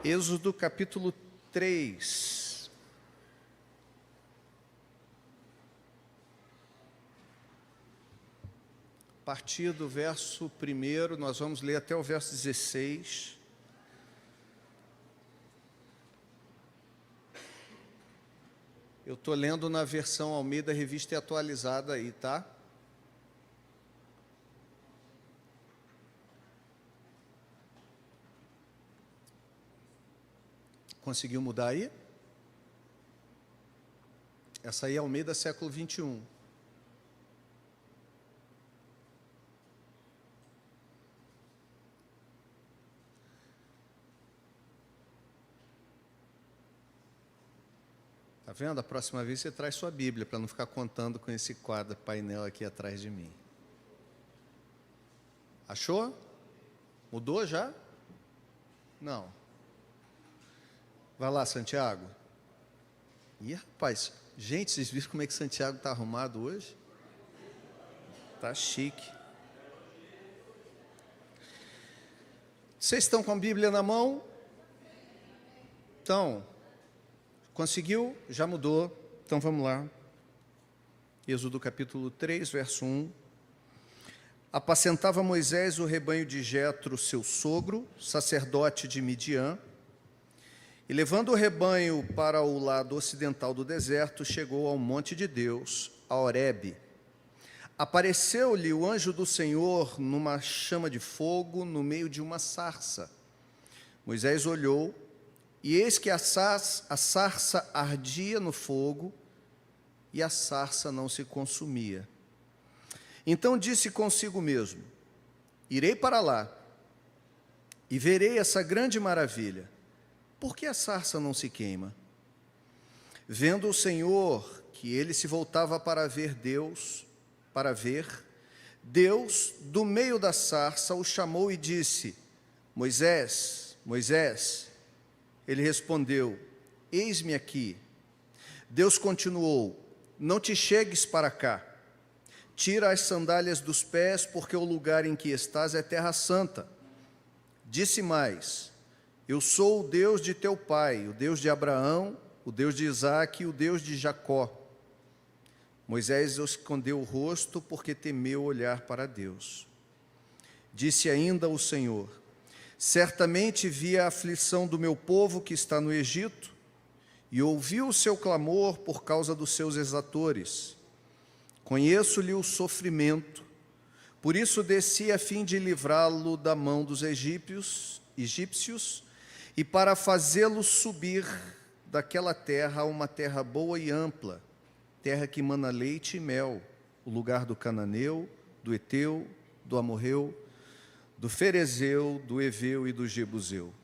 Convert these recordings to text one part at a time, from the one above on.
Êxodo capítulo 3. A partir do verso 1, nós vamos ler até o verso 16. Eu estou lendo na versão Almeida Revista e Atualizada aí, tá? Conseguiu mudar aí? Essa aí é Almeida século 21. Tá vendo? A próxima vez você traz sua Bíblia, para não ficar contando com esse quadro, painel aqui atrás de mim. Achou? Mudou já? Não. Vai lá, Santiago. Ih, rapaz, gente, vocês viram como é que Santiago está arrumado hoje? Tá chique. Vocês estão com a Bíblia na mão? Então, conseguiu? Já mudou. Então vamos lá. Êxodo capítulo 3, verso 1. Apacentava Moisés o rebanho de Jetro, seu sogro, sacerdote de Midian, e levando o rebanho para o lado ocidental do deserto, chegou ao monte de Deus, a Horebe. Apareceu-lhe o anjo do Senhor numa chama de fogo no meio de uma sarça. Moisés olhou, e eis que a sarça ardia no fogo, e a sarça não se consumia. Então disse consigo mesmo: irei para lá, e verei essa grande maravilha. Por que a sarça não se queima? Vendo o Senhor que ele se voltava para ver Deus, Deus, do meio da sarça, o chamou e disse: Moisés, Moisés. Ele respondeu: eis-me aqui. Deus continuou: não te chegues para cá. Tira as sandálias dos pés, porque o lugar em que estás é terra santa. Disse mais: eu sou o Deus de teu pai, o Deus de Abraão, o Deus de Isaque e o Deus de Jacó. Moisés escondeu o rosto porque temeu olhar para Deus. Disse ainda o Senhor: certamente vi a aflição do meu povo que está no Egito, e ouvi o seu clamor por causa dos seus exatores. Conheço-lhe o sofrimento, por isso desci a fim de livrá-lo da mão dos egípcios, e para fazê-lo subir daquela terra a uma terra boa e ampla, terra que mana leite e mel, o lugar do cananeu, do Eteu, do Amorreu, do Ferezeu, do Eveu e do Jebuseu.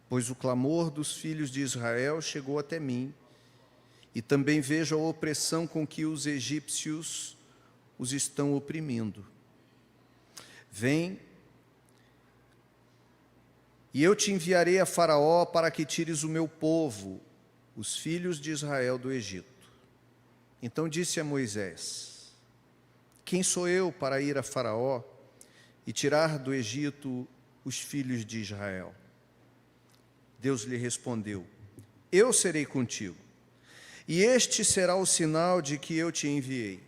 Pois o clamor dos filhos de Israel chegou até mim, e também vejo a opressão com que os egípcios os estão oprimindo. Vem, e eu te enviarei a Faraó para que tires o meu povo, os filhos de Israel, do Egito. Então disse a Moisés: quem sou eu para ir a Faraó e tirar do Egito os filhos de Israel? Deus lhe respondeu: eu serei contigo, e este será o sinal de que eu te enviei.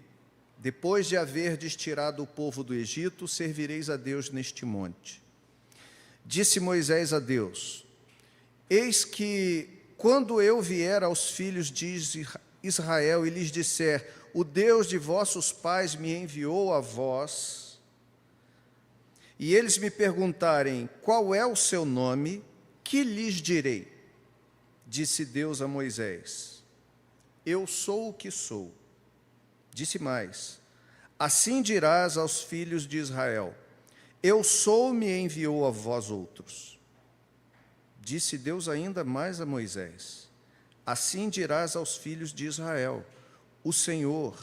Depois de haverdes tirado o povo do Egito, servireis a Deus neste monte. Disse Moisés a Deus: eis que, quando eu vier aos filhos de Israel e lhes disser: o Deus de vossos pais me enviou a vós, e eles me perguntarem: qual é o seu nome? Que lhes direi? Disse Deus a Moisés: eu sou o que sou. Disse mais: assim dirás aos filhos de Israel: eu sou, me enviou a vós outros. Disse Deus ainda mais a Moisés: assim dirás aos filhos de Israel: o Senhor,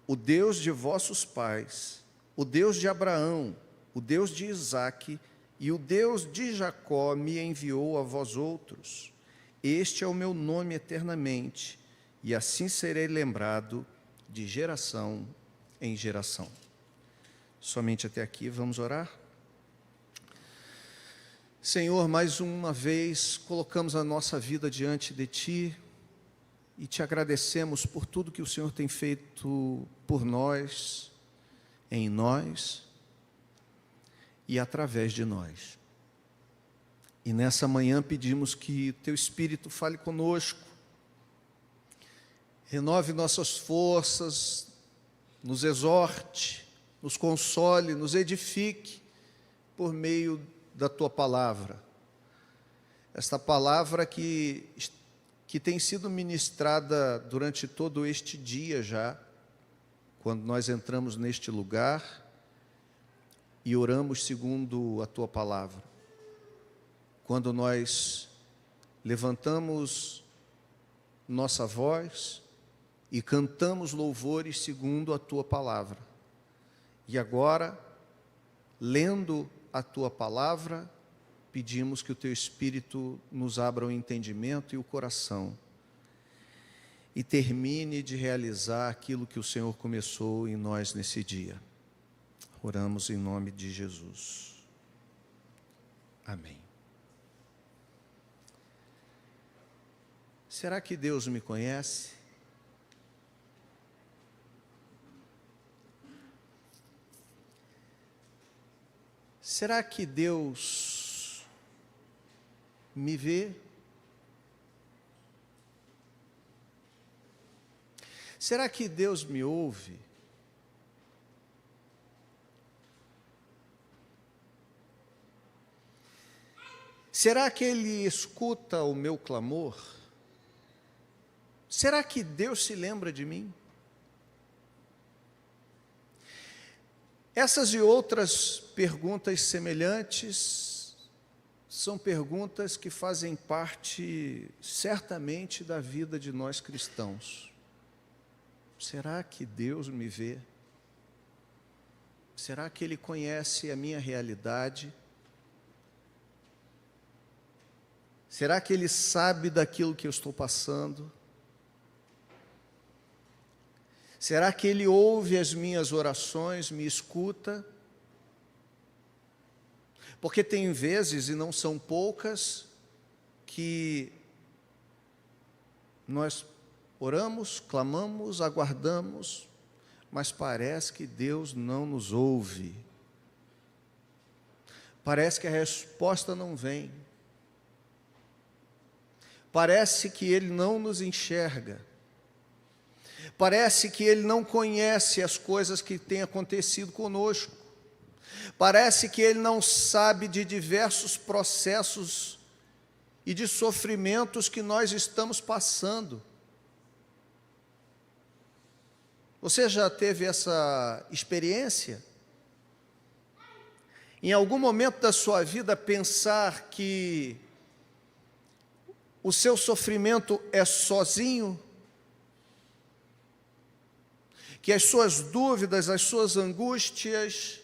o Deus de vossos pais, o Deus de Abraão, o Deus de Isaque e o Deus de Jacó me enviou a vós outros. Este é o meu nome eternamente, e assim serei lembrado de geração em geração. Somente até aqui, vamos orar? Senhor, mais uma vez colocamos a nossa vida diante de Ti e Te agradecemos por tudo que o Senhor tem feito por nós, em nós e através de nós. E nessa manhã pedimos que Teu Espírito fale conosco, renove nossas forças, nos exorte, nos console, nos edifique por meio da Tua palavra. Esta palavra que tem sido ministrada durante todo este dia já, quando nós entramos neste lugar e oramos segundo a Tua palavra. Quando nós levantamos nossa voz e cantamos louvores segundo a Tua palavra. E agora, lendo a Tua palavra, pedimos que o Teu Espírito nos abra o entendimento e o coração e termine de realizar aquilo que o Senhor começou em nós nesse dia. Oramos em nome de Jesus. Amém. Será que Deus me conhece? Será que Deus me vê? Será que Deus me ouve? Será que Ele escuta o meu clamor? Será que Deus se lembra de mim? Essas e outras perguntas semelhantes são perguntas que fazem parte, certamente, da vida de nós cristãos. Será que Deus me vê? Será que Ele conhece a minha realidade? Será que Ele sabe daquilo que eu estou passando? Será que Ele ouve as minhas orações, me escuta? Porque tem vezes, e não são poucas, que nós oramos, clamamos, aguardamos, mas parece que Deus não nos ouve. Parece que a resposta não vem. Parece que Ele não nos enxerga. Parece que Ele não conhece as coisas que têm acontecido conosco. Parece que Ele não sabe de diversos processos e de sofrimentos que nós estamos passando. Você já teve essa experiência? Em algum momento da sua vida pensar que o seu sofrimento é sozinho? Que as suas dúvidas, as suas angústias,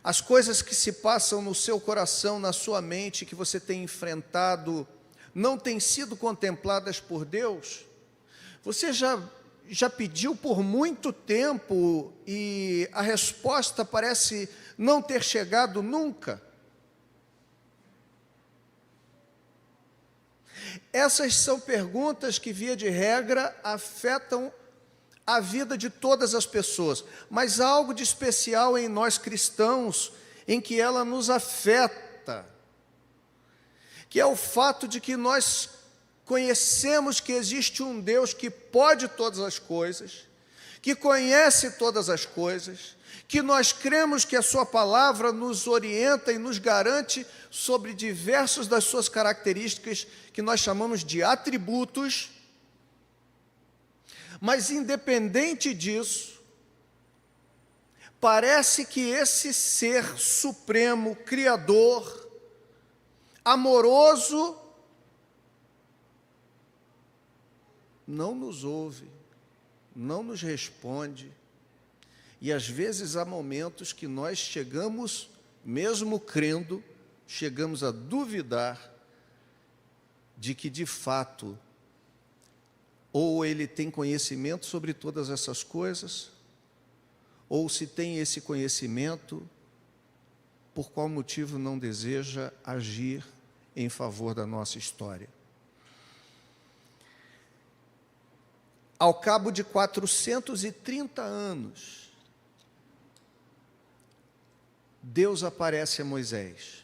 as coisas que se passam no seu coração, na sua mente, que você tem enfrentado, não têm sido contempladas por Deus? Você já pediu por muito tempo e a resposta parece não ter chegado nunca? Essas são perguntas que, via de regra, afetam a vida de todas as pessoas, mas há algo de especial em nós cristãos, em que ela nos afeta, que é o fato de que nós conhecemos que existe um Deus que pode todas as coisas, que conhece todas as coisas, que nós cremos que a Sua palavra nos orienta e nos garante sobre diversas das suas características, que nós chamamos de atributos. Mas, independente disso, parece que esse ser supremo, criador, amoroso, não nos ouve, não nos responde. E às vezes há momentos que nós chegamos, mesmo crendo, chegamos a duvidar de que de fato ou Ele tem conhecimento sobre todas essas coisas, ou se tem esse conhecimento, por qual motivo não deseja agir em favor da nossa história? Ao cabo de 430 anos, Deus aparece a Moisés.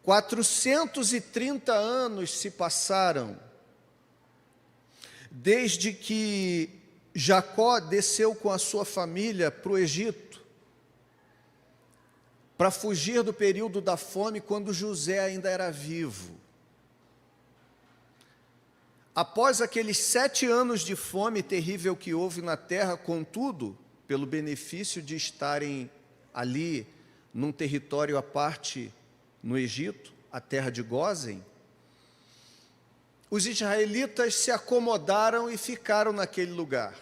430 anos se passaram desde que Jacó desceu com a sua família para o Egito, para fugir do período da fome, quando José ainda era vivo. Após aqueles 7 anos de fome terrível que houve na terra, contudo, pelo benefício de estarem ali, num território à parte, no Egito, a terra de Gósen, os israelitas se acomodaram e ficaram naquele lugar.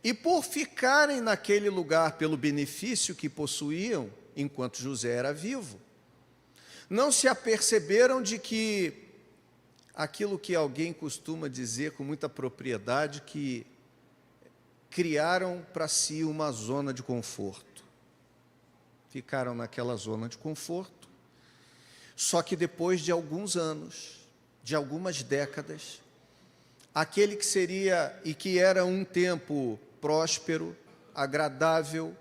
E por ficarem naquele lugar pelo benefício que possuíam, enquanto José era vivo, não se aperceberam de que aquilo que alguém costuma dizer com muita propriedade, que criaram para si uma zona de conforto. Ficaram naquela zona de conforto, só que depois de alguns anos, de algumas décadas, aquele que seria e que era um tempo próspero, agradável,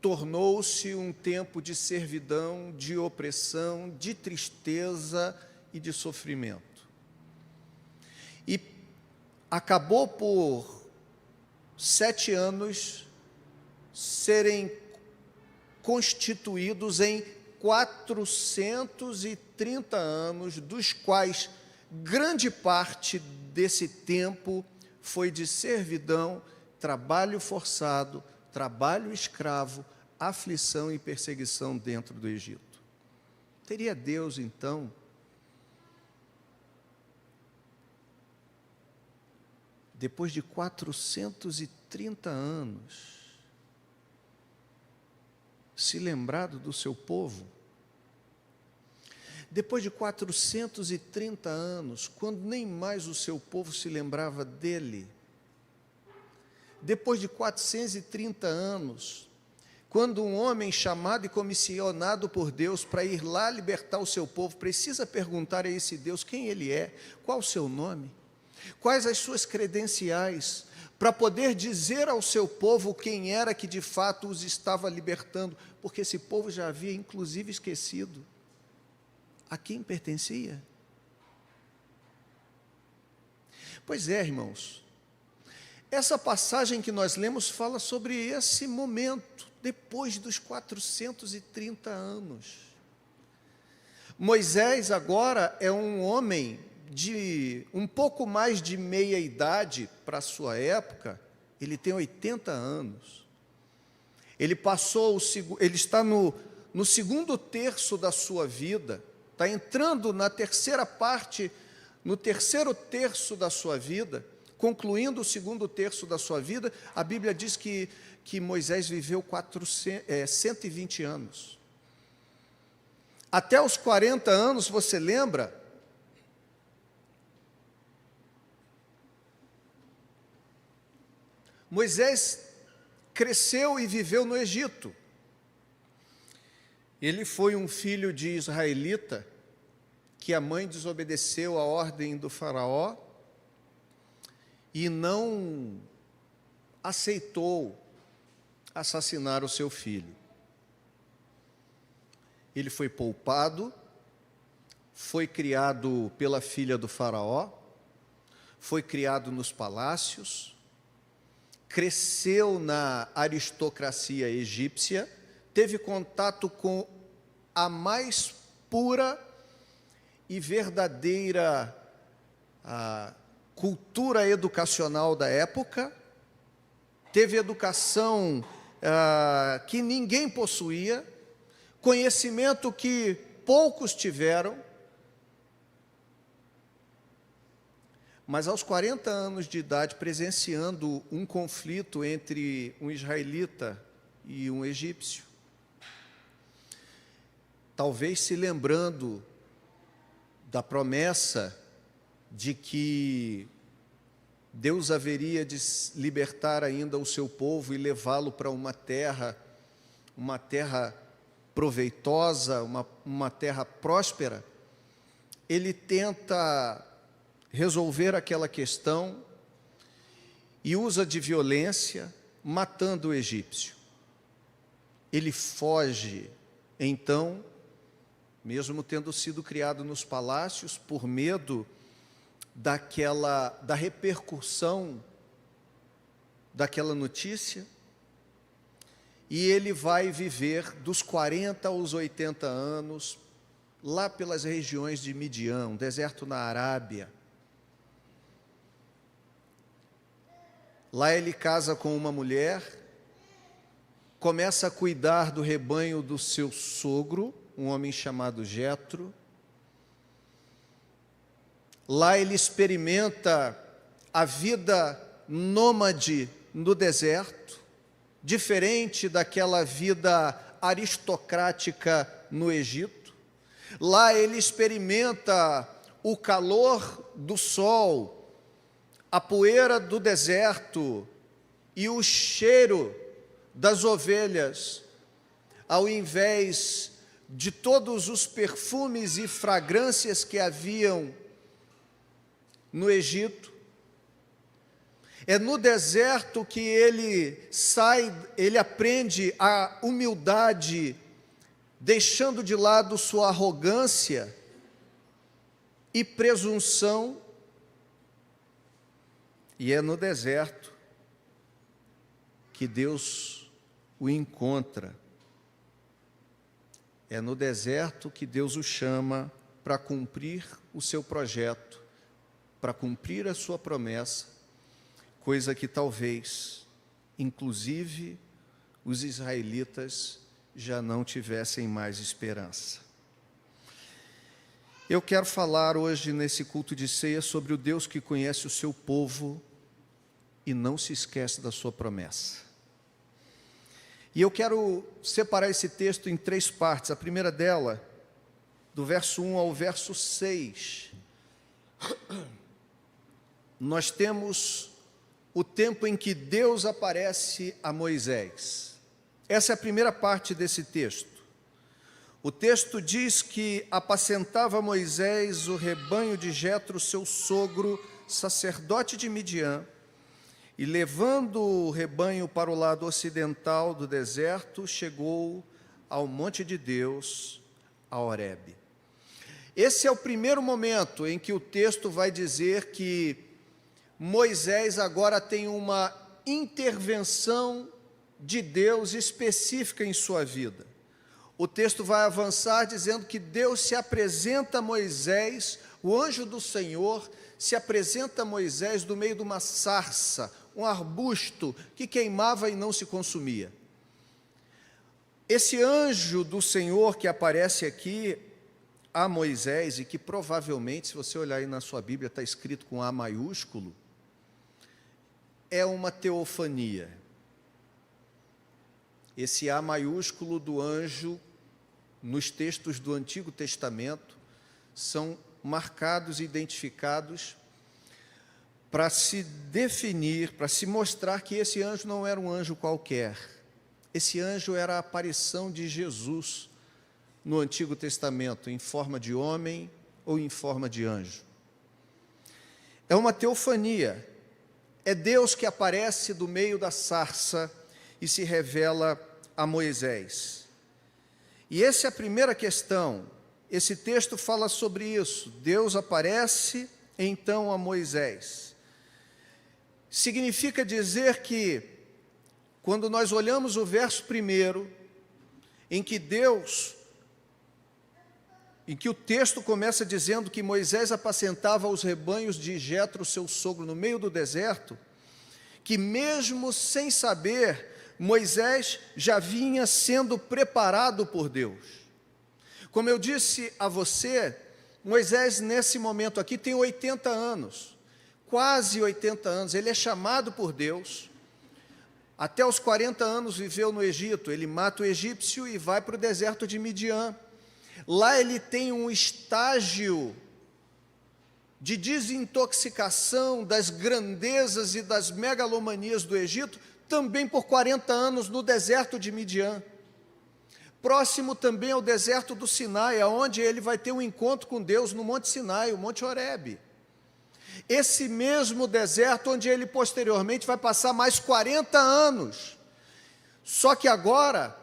tornou-se um tempo de servidão, de opressão, de tristeza e de sofrimento. E acabou por 7 anos serem constituídos em 430 anos, dos quais grande parte desse tempo foi de servidão, trabalho forçado, trabalho escravo, aflição e perseguição dentro do Egito. Teria Deus, então, depois de 430 anos, se lembrado do seu povo? Depois de 430 anos, quando nem mais o seu povo se lembrava dele, depois de 430 anos, quando um homem chamado e comissionado por Deus para ir lá libertar o seu povo, precisa perguntar a esse Deus quem ele é, qual o seu nome, quais as suas credenciais, para poder dizer ao seu povo quem era que de fato os estava libertando, porque esse povo já havia inclusive esquecido a quem pertencia. Pois é, irmãos, essa passagem que nós lemos fala sobre esse momento, depois dos 430 anos. Moisés agora é um homem de um pouco mais de meia idade para a sua época, ele tem 80 anos. Ele está no segundo terço da sua vida, está entrando na terceira parte, no terceiro terço da sua vida, concluindo o segundo terço da sua vida. A Bíblia diz que Moisés viveu 120 anos. Até os 40 anos, você lembra? Moisés cresceu e viveu no Egito. Ele foi um filho de israelita, que a mãe desobedeceu a ordem do faraó e não aceitou assassinar o seu filho. Ele foi poupado, foi criado pela filha do faraó, foi criado nos palácios, cresceu na aristocracia egípcia, teve contato com a mais pura e verdadeira cultura educacional da época, teve educação que ninguém possuía, conhecimento que poucos tiveram, mas aos 40 anos de idade, presenciando um conflito entre um israelita e um egípcio, talvez se lembrando da promessa de que Deus haveria de libertar ainda o seu povo e levá-lo para uma terra proveitosa, uma terra próspera. Ele tenta resolver aquela questão e usa de violência, matando o egípcio. Ele foge, então, mesmo tendo sido criado nos palácios, por medo da repercussão daquela notícia, e ele vai viver dos 40 aos 80 anos, lá pelas regiões de Midian, um deserto na Arábia. Lá ele casa com uma mulher, começa a cuidar do rebanho do seu sogro, um homem chamado Jetro. Lá ele experimenta a vida nômade no deserto, diferente daquela vida aristocrática no Egito. Lá ele experimenta o calor do sol, a poeira do deserto e o cheiro das ovelhas, ao invés de todos os perfumes e fragrâncias que haviam no Egito. É no deserto que ele aprende a humildade, deixando de lado sua arrogância e presunção. E é no deserto que Deus o encontra. É no deserto que Deus o chama para cumprir o seu projeto, para cumprir a sua promessa, coisa que talvez, inclusive, os israelitas já não tivessem mais esperança. Eu quero falar hoje nesse culto de ceia sobre o Deus que conhece o seu povo e não se esquece da sua promessa. E eu quero separar esse texto em 3 partes. A primeira dela, do verso 1 ao verso 6. Nós temos o tempo em que Deus aparece a Moisés. Essa é a primeira parte desse texto. O texto diz que apacentava Moisés o rebanho de Jetro, seu sogro, sacerdote de Midian, e levando o rebanho para o lado ocidental do deserto, chegou ao monte de Deus, a Horebe. Esse é o primeiro momento em que o texto vai dizer que Moisés agora tem uma intervenção de Deus específica em sua vida. O texto vai avançar dizendo que Deus se apresenta a Moisés, o anjo do Senhor se apresenta a Moisés do meio de uma sarça, um arbusto que queimava e não se consumia. Esse anjo do Senhor que aparece aqui a Moisés, e que provavelmente, se você olhar aí na sua Bíblia, está escrito com A maiúsculo, é uma teofania. Esse A maiúsculo do anjo, nos textos do Antigo Testamento, são marcados e identificados para se definir, para se mostrar que esse anjo não era um anjo qualquer. Esse anjo era a aparição de Jesus no Antigo Testamento, em forma de homem ou em forma de anjo. É uma teofania. É Deus que aparece do meio da sarça e se revela a Moisés. E essa é a primeira questão. Esse texto fala sobre isso. Deus aparece então a Moisés. Significa dizer que, quando nós olhamos o verso 1, em que o texto começa dizendo que Moisés apacentava os rebanhos de Jetro, seu sogro, no meio do deserto, que mesmo sem saber, Moisés já vinha sendo preparado por Deus. Como eu disse a você, Moisés nesse momento aqui tem 80 anos, quase 80 anos, ele é chamado por Deus. Até os 40 anos viveu no Egito, ele mata o egípcio e vai para o deserto de Midian. Lá ele tem um estágio de desintoxicação das grandezas e das megalomanias do Egito, também por 40 anos no deserto de Midian. Próximo também ao deserto do Sinai, onde ele vai ter um encontro com Deus no Monte Sinai, o Monte Horebe. Esse mesmo deserto onde ele posteriormente vai passar mais 40 anos. Só que agora,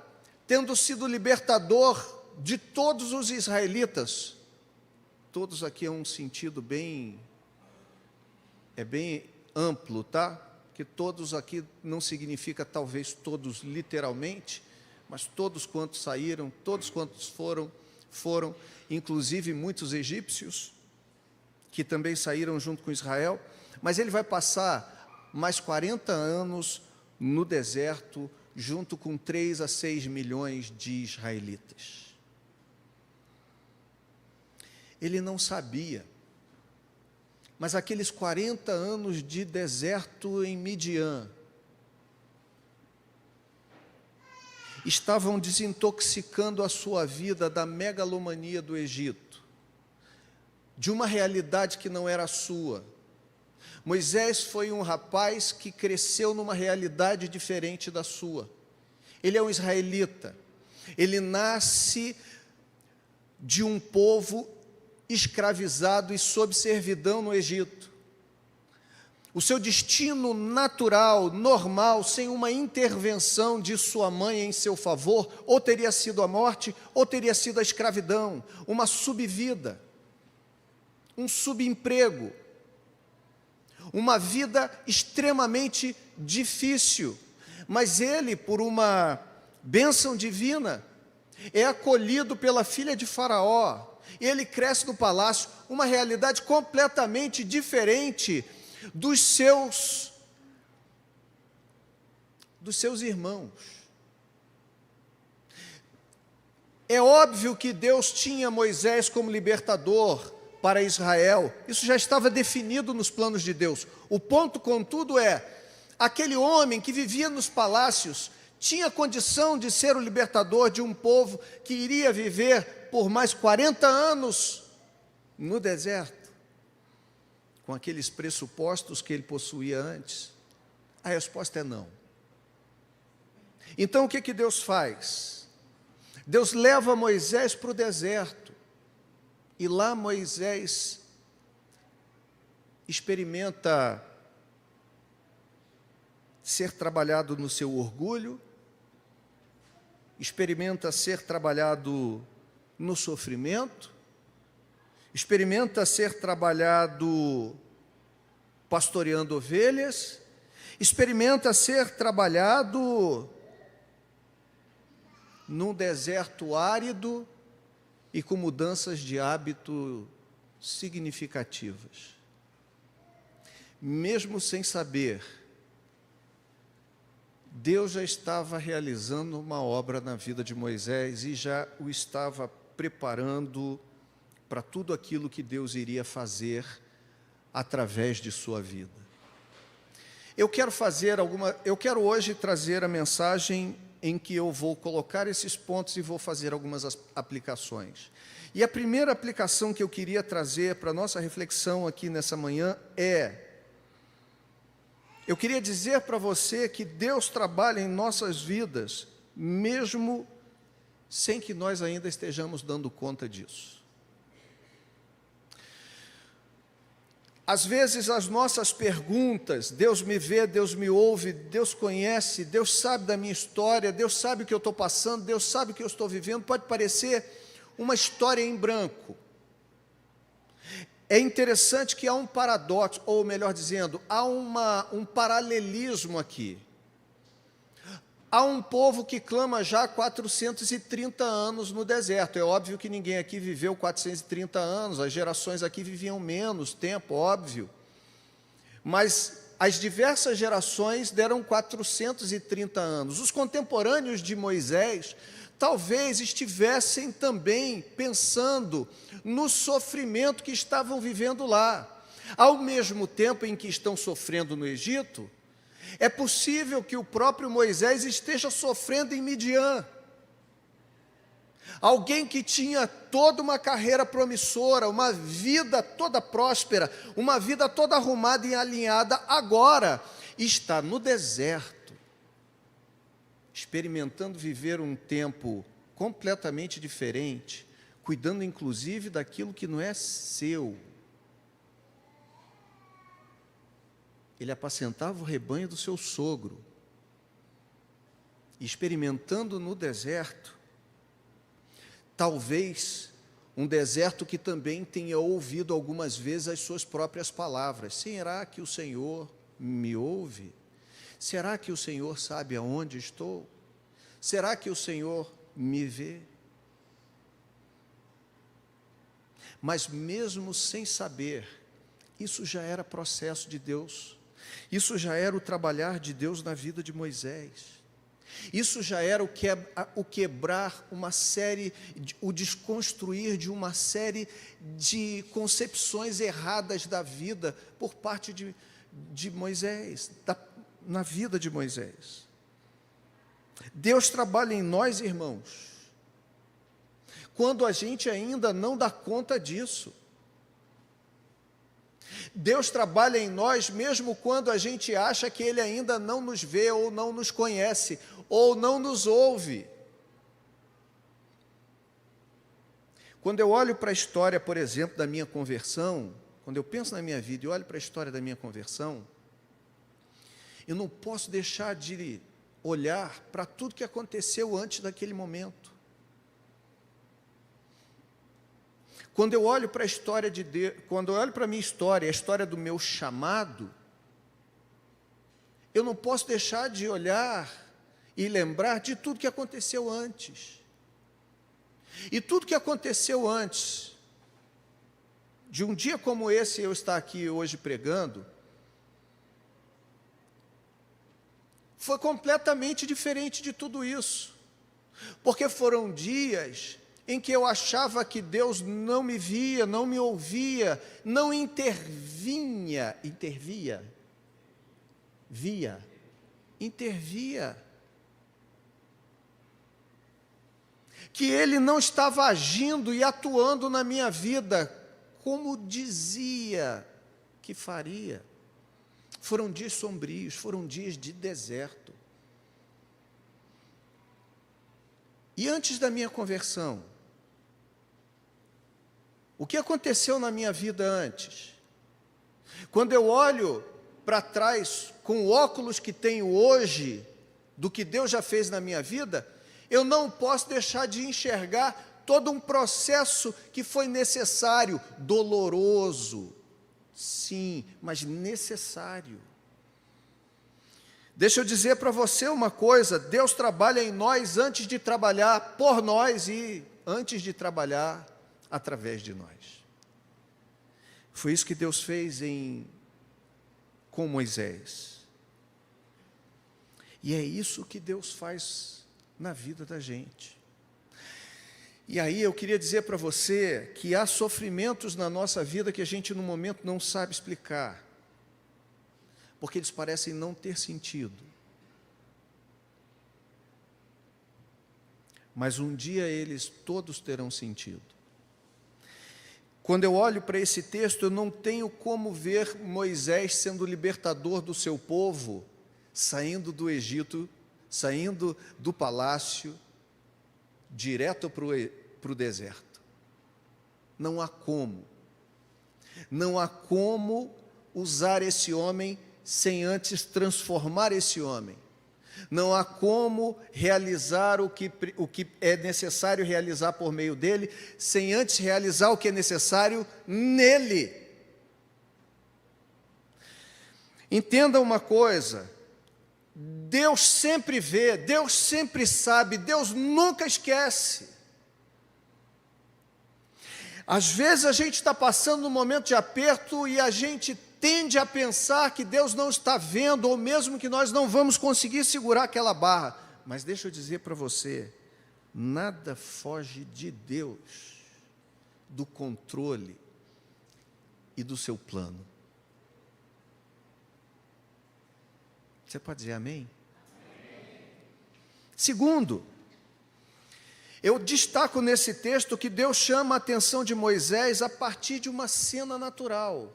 tendo sido libertador de todos os israelitas, todos aqui é um sentido bem amplo, tá? Que todos aqui não significa talvez todos literalmente, mas todos quantos saíram, todos quantos foram, inclusive muitos egípcios, que também saíram junto com Israel, mas ele vai passar mais 40 anos no deserto, junto com 3 a 6 milhões de israelitas. Ele não sabia, mas aqueles 40 anos de deserto em Midian estavam desintoxicando a sua vida da megalomania do Egito, de uma realidade que não era sua. Moisés foi um rapaz que cresceu numa realidade diferente da sua. Ele é um israelita, ele nasce de um povo escravizado e sob servidão no Egito. O seu destino natural, normal, sem uma intervenção de sua mãe em seu favor, ou teria sido a morte, ou teria sido a escravidão, uma subvida, um subemprego, uma vida extremamente difícil. Mas ele, por uma bênção divina, é acolhido pela filha de Faraó. Ele cresce no palácio, uma realidade completamente diferente dos seus irmãos. É óbvio que Deus tinha Moisés como libertador para Israel, isso já estava definido nos planos de Deus. O ponto, contudo, é, aquele homem que vivia nos palácios tinha condição de ser o libertador de um povo que iria viver por mais 40 anos no deserto, com aqueles pressupostos que ele possuía antes? A resposta é não. Então o que Deus faz? Deus leva Moisés para o deserto, e lá Moisés experimenta ser trabalhado no seu orgulho, experimenta ser trabalhado no sofrimento, experimenta ser trabalhado pastoreando ovelhas, experimenta ser trabalhado num deserto árido e com mudanças de hábito significativas. Mesmo sem saber, Deus já estava realizando uma obra na vida de Moisés e já o estava preparando para tudo aquilo que Deus iria fazer através de sua vida. Eu quero hoje trazer a mensagem em que eu vou colocar esses pontos e vou fazer algumas aplicações. E a primeira aplicação que eu queria trazer para a nossa reflexão aqui nessa manhã eu queria dizer para você que Deus trabalha em nossas vidas, mesmo sem que nós ainda estejamos dando conta disso. Às vezes as nossas perguntas, Deus me vê, Deus me ouve, Deus conhece, Deus sabe da minha história, Deus sabe o que eu estou passando, Deus sabe o que eu estou vivendo, pode parecer uma história em branco. É interessante que há um paradoxo, ou melhor dizendo, há um paralelismo aqui. Há um povo que clama já há 430 anos no deserto. É óbvio que ninguém aqui viveu 430 anos, as gerações aqui viviam menos tempo, óbvio. Mas as diversas gerações deram 430 anos. Os contemporâneos de Moisés talvez estivessem também pensando no sofrimento que estavam vivendo lá. Ao mesmo tempo em que estão sofrendo no Egito, é possível que o próprio Moisés esteja sofrendo em Midian. alguém que tinha toda uma carreira promissora, uma vida toda próspera, uma vida toda arrumada e alinhada, agora está no deserto, experimentando viver um tempo completamente diferente, cuidando inclusive daquilo que não é seu. Ele apacentava o rebanho do seu sogro, experimentando no deserto, talvez um deserto que também tenha ouvido algumas vezes as suas próprias palavras. Será que o Senhor me ouve? Será que o Senhor sabe aonde estou? Será que o Senhor me vê? Mas mesmo sem saber, isso já era processo de Deus, isso já era o trabalhar de Deus na vida de Moisés, isso já era o quebrar uma série, o desconstruir de uma série de concepções erradas da vida por parte de Moisés, na vida de Moisés. Deus trabalha em nós, irmãos, quando a gente ainda não dá conta disso. Deus trabalha em nós mesmo quando a gente acha que Ele ainda não nos vê, ou não nos conhece, ou não nos ouve. Quando eu olho para a história, por exemplo, da minha conversão, quando eu penso na minha vida e olho para a história da minha conversão, eu não posso deixar de olhar para tudo que aconteceu antes daquele momento. Quando eu olho para a história de Deus, quando eu olho para a minha história, a história do meu chamado, eu não posso deixar de olhar e lembrar de tudo que aconteceu antes. E tudo que aconteceu antes, de um dia como esse eu estar aqui hoje pregando, foi completamente diferente de tudo isso, porque foram dias em que eu achava que Deus não me via, não me ouvia, não intervia, que Ele não estava agindo e atuando na minha vida como dizia que faria. Foram dias sombrios, foram dias de deserto. E antes da minha conversão, o que aconteceu na minha vida antes? Quando eu olho para trás, com o óculos que tenho hoje, do que Deus já fez na minha vida, eu não posso deixar de enxergar todo um processo que foi necessário, doloroso, sim, mas necessário. Deixa eu dizer para você uma coisa, Deus trabalha em nós antes de trabalhar por nós e antes de trabalhar através de nós. Foi isso que Deus fez com Moisés. E é isso que Deus faz na vida da gente. E aí eu queria dizer para você que há sofrimentos na nossa vida que a gente no momento não sabe explicar, porque eles parecem não ter sentido. Mas um dia eles todos terão sentido. Quando eu olho para esse texto, eu não tenho como ver Moisés sendo libertador do seu povo, saindo do Egito, saindo do palácio, direto para o deserto. Não há como. Não há como usar esse homem sem antes transformar esse homem. Não há como realizar o que é necessário realizar por meio dele, sem antes realizar o que é necessário nele. Entenda uma coisa, Deus sempre vê, Deus sempre sabe, Deus nunca esquece. Às vezes a gente está passando um momento de aperto e a gente tende a pensar que Deus não está vendo, ou mesmo que nós não vamos conseguir segurar aquela barra. Mas deixa eu dizer para você, nada foge de Deus, do controle e do seu plano. Você pode dizer amém? Segundo, Eu destaco nesse texto que Deus chama a atenção de Moisés a partir de uma cena natural.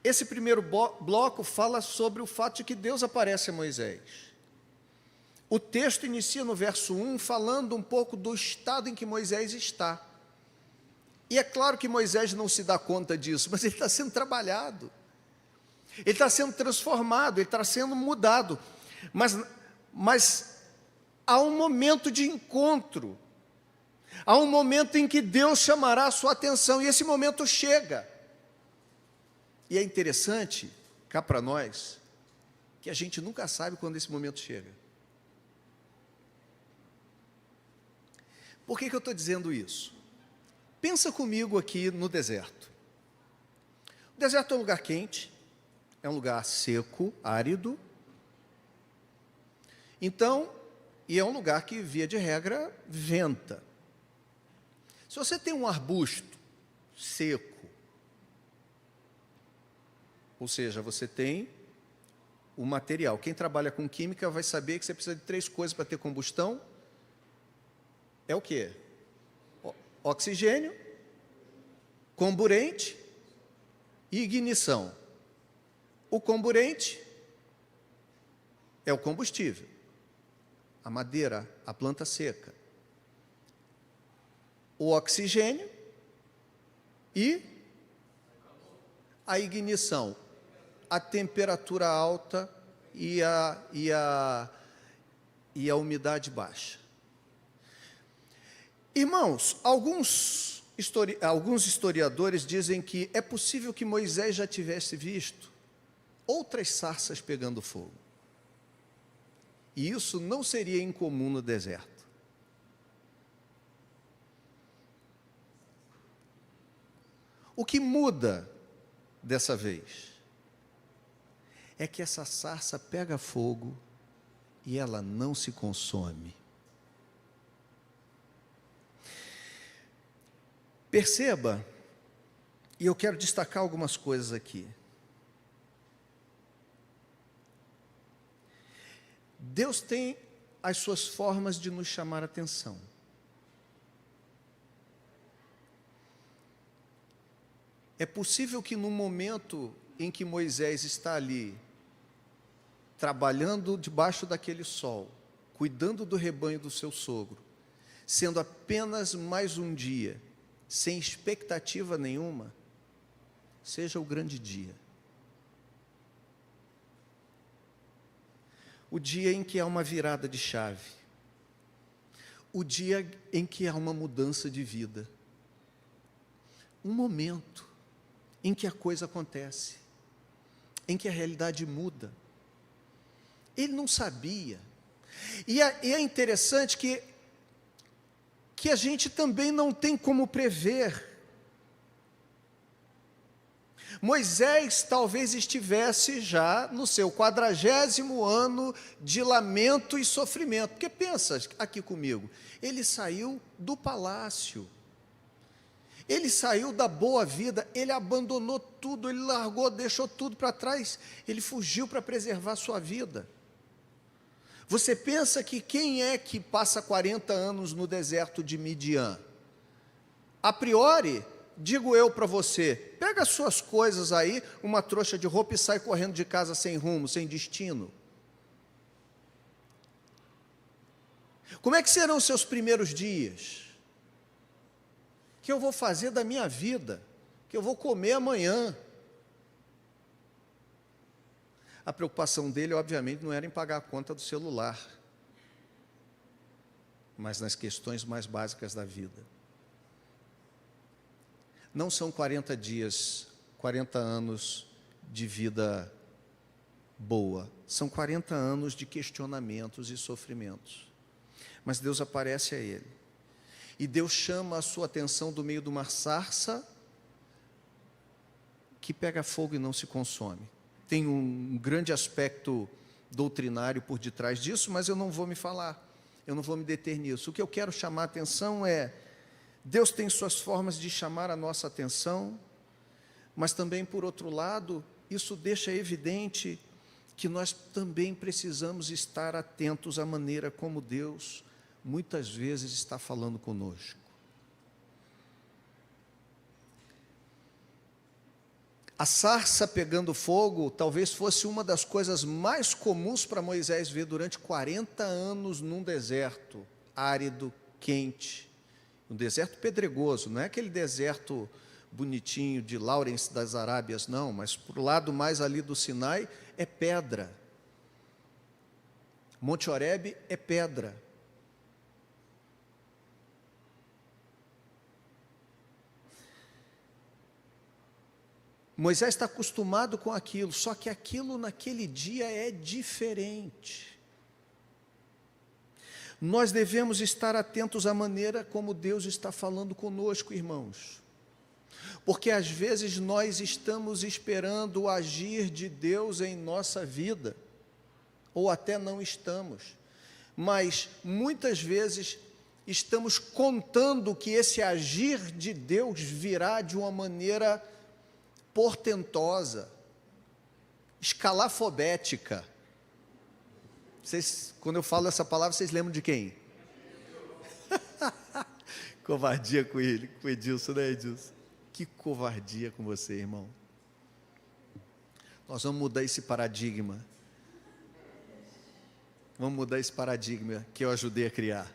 Esse primeiro bloco fala sobre o fato de que Deus aparece a Moisés. O texto inicia no verso 1, falando um pouco do estado em que Moisés está. E é claro que Moisés não se dá conta disso, mas ele está sendo trabalhado. Ele está sendo transformado, ele está sendo mudado. Mas há um momento de encontro. Há um momento em que Deus chamará a sua atenção, e esse momento chega. E é interessante, cá para nós, que a gente nunca sabe quando esse momento chega. Por que eu estou dizendo isso? Pensa comigo aqui no deserto. O deserto é um lugar quente, é um lugar seco, árido. Então, e é um lugar que, via de regra, venta. Se você tem um arbusto seco, ou seja, você tem o material. Quem trabalha com química vai saber que você precisa de 3 coisas para ter combustão. É o quê? Oxigênio, comburente e ignição. O comburente é o combustível, a madeira, a planta seca. O oxigênio e a ignição, a temperatura alta e a umidade baixa. Irmãos, alguns historiadores dizem que é possível que Moisés já tivesse visto outras sarças pegando fogo. E isso não seria incomum no deserto. O que muda dessa vez é que essa sarça pega fogo e ela não se consome. Perceba, e eu quero destacar algumas coisas aqui. Deus tem as suas formas de nos chamar a atenção. É possível que no momento em que Moisés está ali, trabalhando debaixo daquele sol, cuidando do rebanho do seu sogro, sendo apenas mais um dia, sem expectativa nenhuma, seja o grande dia. O dia em que há uma virada de chave. O dia em que há uma mudança de vida. Um momento em que a coisa acontece, em que a realidade muda. Ele não sabia. E é interessante que a gente também não tem como prever. Moisés talvez estivesse já no seu 40º ano de lamento e sofrimento. Porque pensa aqui comigo, ele saiu do palácio. Ele saiu da boa vida, ele abandonou tudo, ele largou, deixou tudo para trás, ele fugiu para preservar sua vida. Você pensa que quem é que passa 40 anos no deserto de Midian? A priori, digo eu para você, pega as suas coisas aí, uma trouxa de roupa e sai correndo de casa sem rumo, sem destino. Como é que serão os seus primeiros dias? O que eu vou fazer da minha vida? O que eu vou comer amanhã? A preocupação dele, obviamente, não era em pagar a conta do celular, mas nas questões mais básicas da vida. Não são 40 dias, 40 anos de vida boa, são 40 anos de questionamentos e sofrimentos. Mas Deus aparece a ele. E Deus chama a sua atenção do meio de uma sarça que pega fogo e não se consome. Tem um grande aspecto doutrinário por detrás disso, mas eu não vou me deter nisso. O que eu quero chamar a atenção é, Deus tem suas formas de chamar a nossa atenção, mas também, por outro lado, isso deixa evidente que nós também precisamos estar atentos à maneira como Deus muitas vezes está falando conosco. A sarça pegando fogo talvez fosse uma das coisas mais comuns para Moisés ver durante 40 anos num deserto árido, quente, um deserto pedregoso, não é aquele deserto bonitinho de Lawrence das Arábias, não, mas para o lado mais ali do Sinai é pedra. Monte Horebe é pedra. Moisés está acostumado com aquilo, só que aquilo naquele dia é diferente. Nós devemos estar atentos à maneira como Deus está falando conosco, irmãos. Porque às vezes nós estamos esperando o agir de Deus em nossa vida, ou até não estamos, mas muitas vezes estamos contando que esse agir de Deus virá de uma maneira portentosa, escalafobética. Vocês, quando eu falo essa palavra, vocês lembram de quem? Covardia com ele, com o Edilson, né, Edilson? Que covardia com você, irmão. Nós vamos mudar esse paradigma. Vamos mudar esse paradigma que eu ajudei a criar.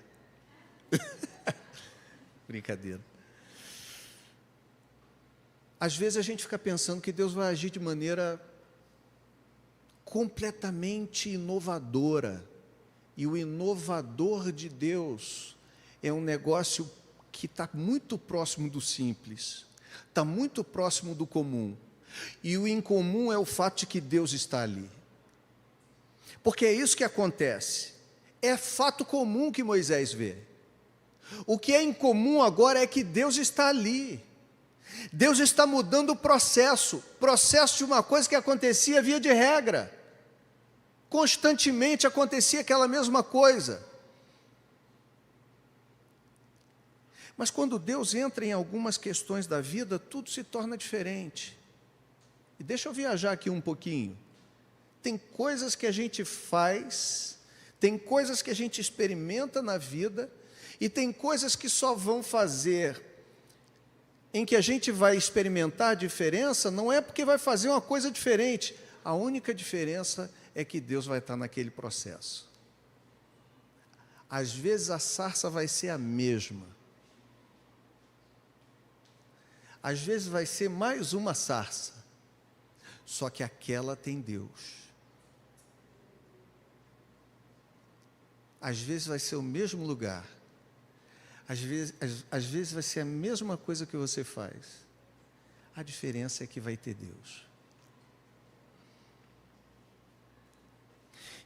Brincadeira. Às vezes a gente fica pensando que Deus vai agir de maneira completamente inovadora. E o inovador de Deus é um negócio que está muito próximo do simples, está muito próximo do comum. E o incomum é o fato de que Deus está ali. Porque é isso que acontece. É fato comum que Moisés vê. O que é incomum agora é que Deus está ali. Deus está mudando o processo de uma coisa que acontecia via de regra. Constantemente acontecia aquela mesma coisa. Mas quando Deus entra em algumas questões da vida, tudo se torna diferente. E deixa eu viajar aqui um pouquinho. Tem coisas que a gente faz, tem coisas que a gente experimenta na vida, e tem coisas que só vão fazer em que a gente vai experimentar a diferença, não é porque vai fazer uma coisa diferente. A única diferença é que Deus vai estar naquele processo. Às vezes a sarça vai ser a mesma. Às vezes vai ser mais uma sarça, só que aquela tem Deus. Às vezes vai ser o mesmo lugar. Às vezes vai ser a mesma coisa que você faz. A diferença é que vai ter Deus.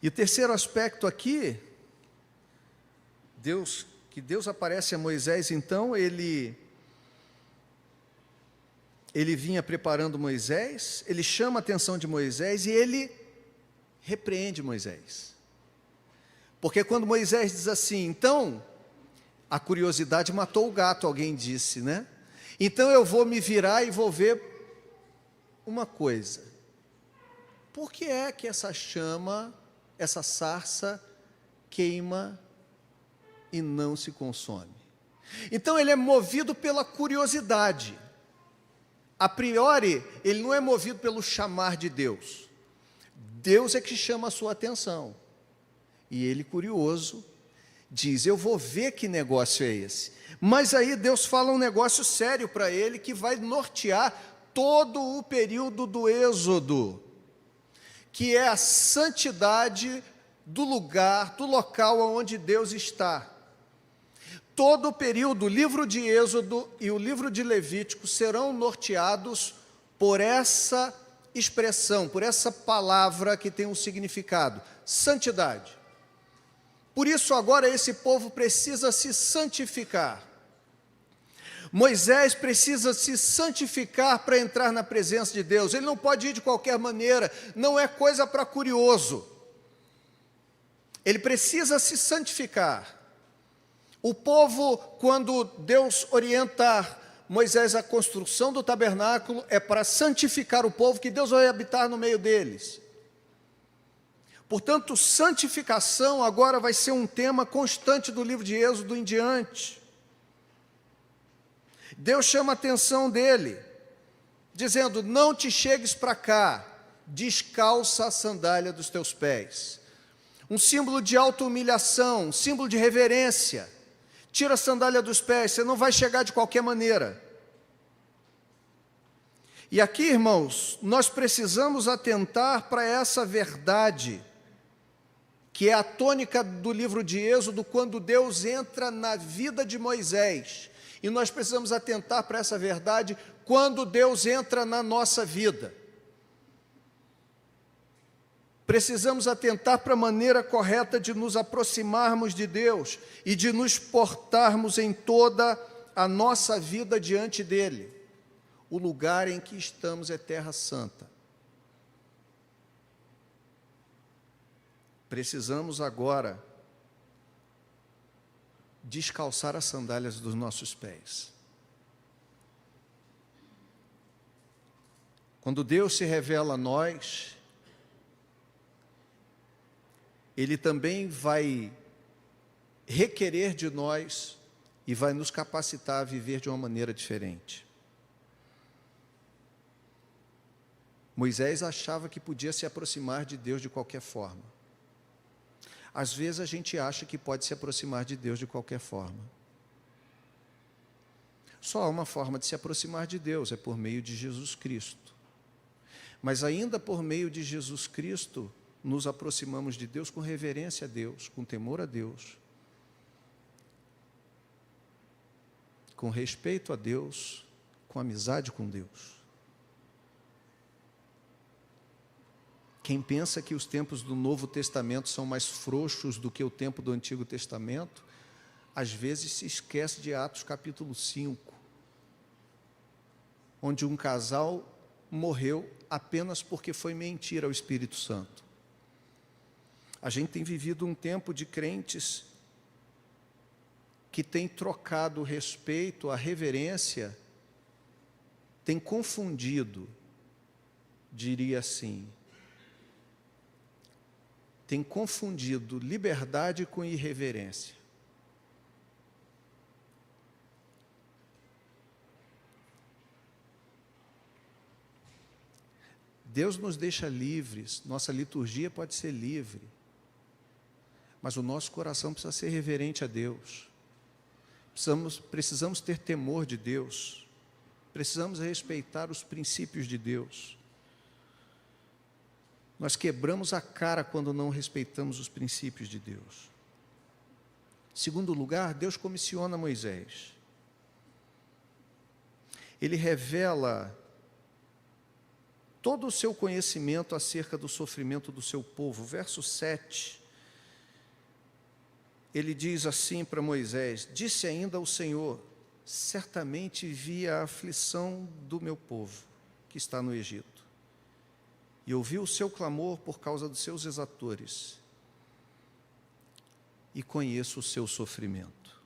E o terceiro aspecto aqui, que Deus aparece a Moisés, então, ele vinha preparando Moisés, ele chama a atenção de Moisés e ele repreende Moisés. Porque quando Moisés diz assim, então, a curiosidade matou o gato, alguém disse, né? Então eu vou me virar e vou ver uma coisa. Por que é que essa chama, essa sarça, queima e não se consome? Então ele é movido pela curiosidade. A priori, ele não é movido pelo chamar de Deus. Deus é que chama a sua atenção. E ele, curioso, diz, eu vou ver que negócio é esse. Mas aí Deus fala um negócio sério para ele, que vai nortear todo o período do Êxodo, que é a santidade do lugar, do local onde Deus está. Todo o período, o livro de Êxodo e o livro de Levítico serão norteados por essa expressão, por essa palavra que tem um significado, santidade. Por isso agora esse povo precisa se santificar. Moisés precisa se santificar para entrar na presença de Deus. Ele não pode ir de qualquer maneira, não é coisa para curioso. Ele precisa se santificar. O povo, quando Deus orienta Moisés a construção do tabernáculo, é para santificar o povo, que Deus vai habitar no meio deles. Portanto, santificação agora vai ser um tema constante do livro de Êxodo em diante. Deus chama a atenção dele, dizendo: não te chegues para cá, descalça a sandália dos teus pés. Um símbolo de auto-humilhação, um símbolo de reverência. Tira a sandália dos pés, você não vai chegar de qualquer maneira. E aqui, irmãos, nós precisamos atentar para essa verdade, que é a tônica do livro de Êxodo, quando Deus entra na vida de Moisés. E nós precisamos atentar para essa verdade quando Deus entra na nossa vida. Precisamos atentar para a maneira correta de nos aproximarmos de Deus e de nos portarmos em toda a nossa vida diante dEle. O lugar em que estamos é terra santa. Precisamos agora descalçar as sandálias dos nossos pés. Quando Deus se revela a nós, Ele também vai requerer de nós e vai nos capacitar a viver de uma maneira diferente. Moisés achava que podia se aproximar de Deus de qualquer forma. Às vezes a gente acha que pode se aproximar de Deus de qualquer forma. Só há uma forma de se aproximar de Deus, é por meio de Jesus Cristo. Mas ainda por meio de Jesus Cristo, nos aproximamos de Deus com reverência a Deus, com temor a Deus, com respeito a Deus, com amizade com Deus. Quem pensa que os tempos do Novo Testamento são mais frouxos do que o tempo do Antigo Testamento, às vezes se esquece de Atos capítulo 5, onde um casal morreu apenas porque foi mentir ao Espírito Santo. A gente tem vivido um tempo de crentes que têm trocado o respeito, a reverência, tem confundido, diria assim, tem confundido liberdade com irreverência. Deus nos deixa livres, nossa liturgia pode ser livre, mas o nosso coração precisa ser reverente a Deus. Precisamos ter temor de Deus, precisamos respeitar os princípios de Deus. Nós quebramos a cara quando não respeitamos os princípios de Deus. Segundo lugar, Deus comissiona Moisés. Ele revela todo o seu conhecimento acerca do sofrimento do seu povo. Verso 7, ele diz assim para Moisés: disse ainda o Senhor, certamente vi a aflição do meu povo, que está no Egito, e ouvi o seu clamor por causa dos seus exatores, e conheço o seu sofrimento.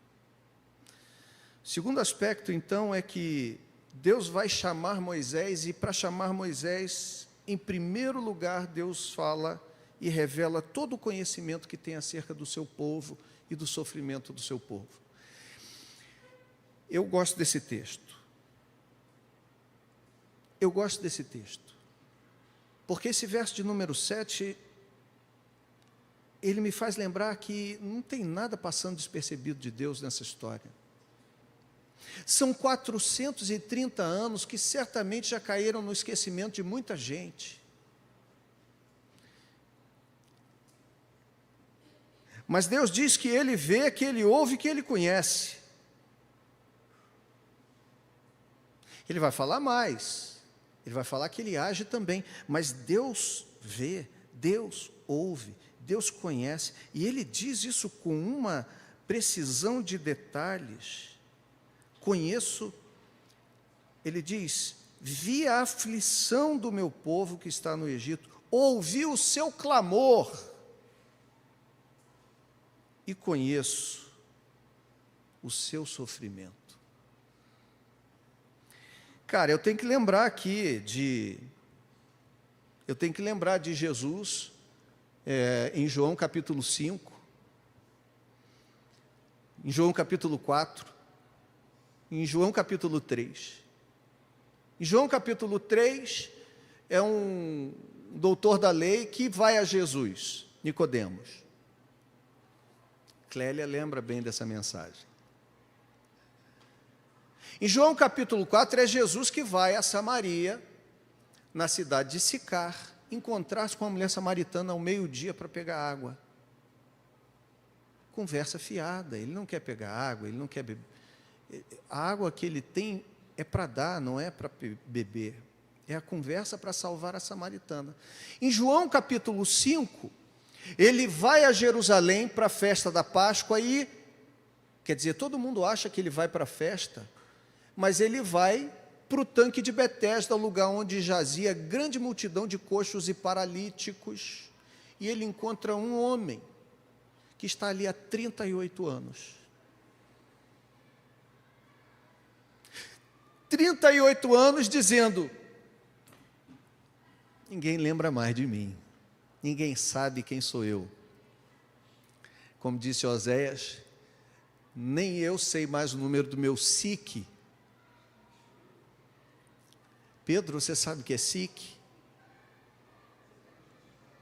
O segundo aspecto, então, é que Deus vai chamar Moisés, e para chamar Moisés, em primeiro lugar, Deus fala e revela todo o conhecimento que tem acerca do seu povo e do sofrimento do seu povo. Eu gosto desse texto. Eu gosto desse texto. Porque esse verso de número 7, ele me faz lembrar que não tem nada passando despercebido de Deus nessa história. São 430 anos que certamente já caíram no esquecimento de muita gente. Mas Deus diz que Ele vê, que Ele ouve, que Ele conhece. Ele vai falar mais. Ele vai falar que Ele age também. Mas Deus vê, Deus ouve, Deus conhece. E Ele diz isso com uma precisão de detalhes. Conheço, Ele diz, vi a aflição do meu povo que está no Egito, ouvi o seu clamor, e conheço o seu sofrimento. Cara, eu tenho que lembrar aqui de Jesus, em João capítulo 5, em João capítulo 4, em João capítulo 3. Em João capítulo 3, é um doutor da lei que vai a Jesus, Nicodemos. Clélia lembra bem dessa mensagem. Em João capítulo 4, é Jesus que vai a Samaria, na cidade de Sicar, encontrar-se com uma mulher samaritana ao meio-dia para pegar água. Conversa fiada, ele não quer pegar água, ele não quer beber. A água que ele tem é para dar, não é para beber. É a conversa para salvar a samaritana. Em João capítulo 5, ele vai a Jerusalém para a festa da Páscoa e, quer dizer, todo mundo acha que ele vai para a festa, mas ele vai para o tanque de Betesda, o lugar onde jazia grande multidão de coxos e paralíticos, e ele encontra um homem que está ali há 38 anos. 38 anos dizendo: ninguém lembra mais de mim, ninguém sabe quem sou eu. Como disse Oséias, nem eu sei mais o número do meu SIC. Pedro, você sabe o que é SIC?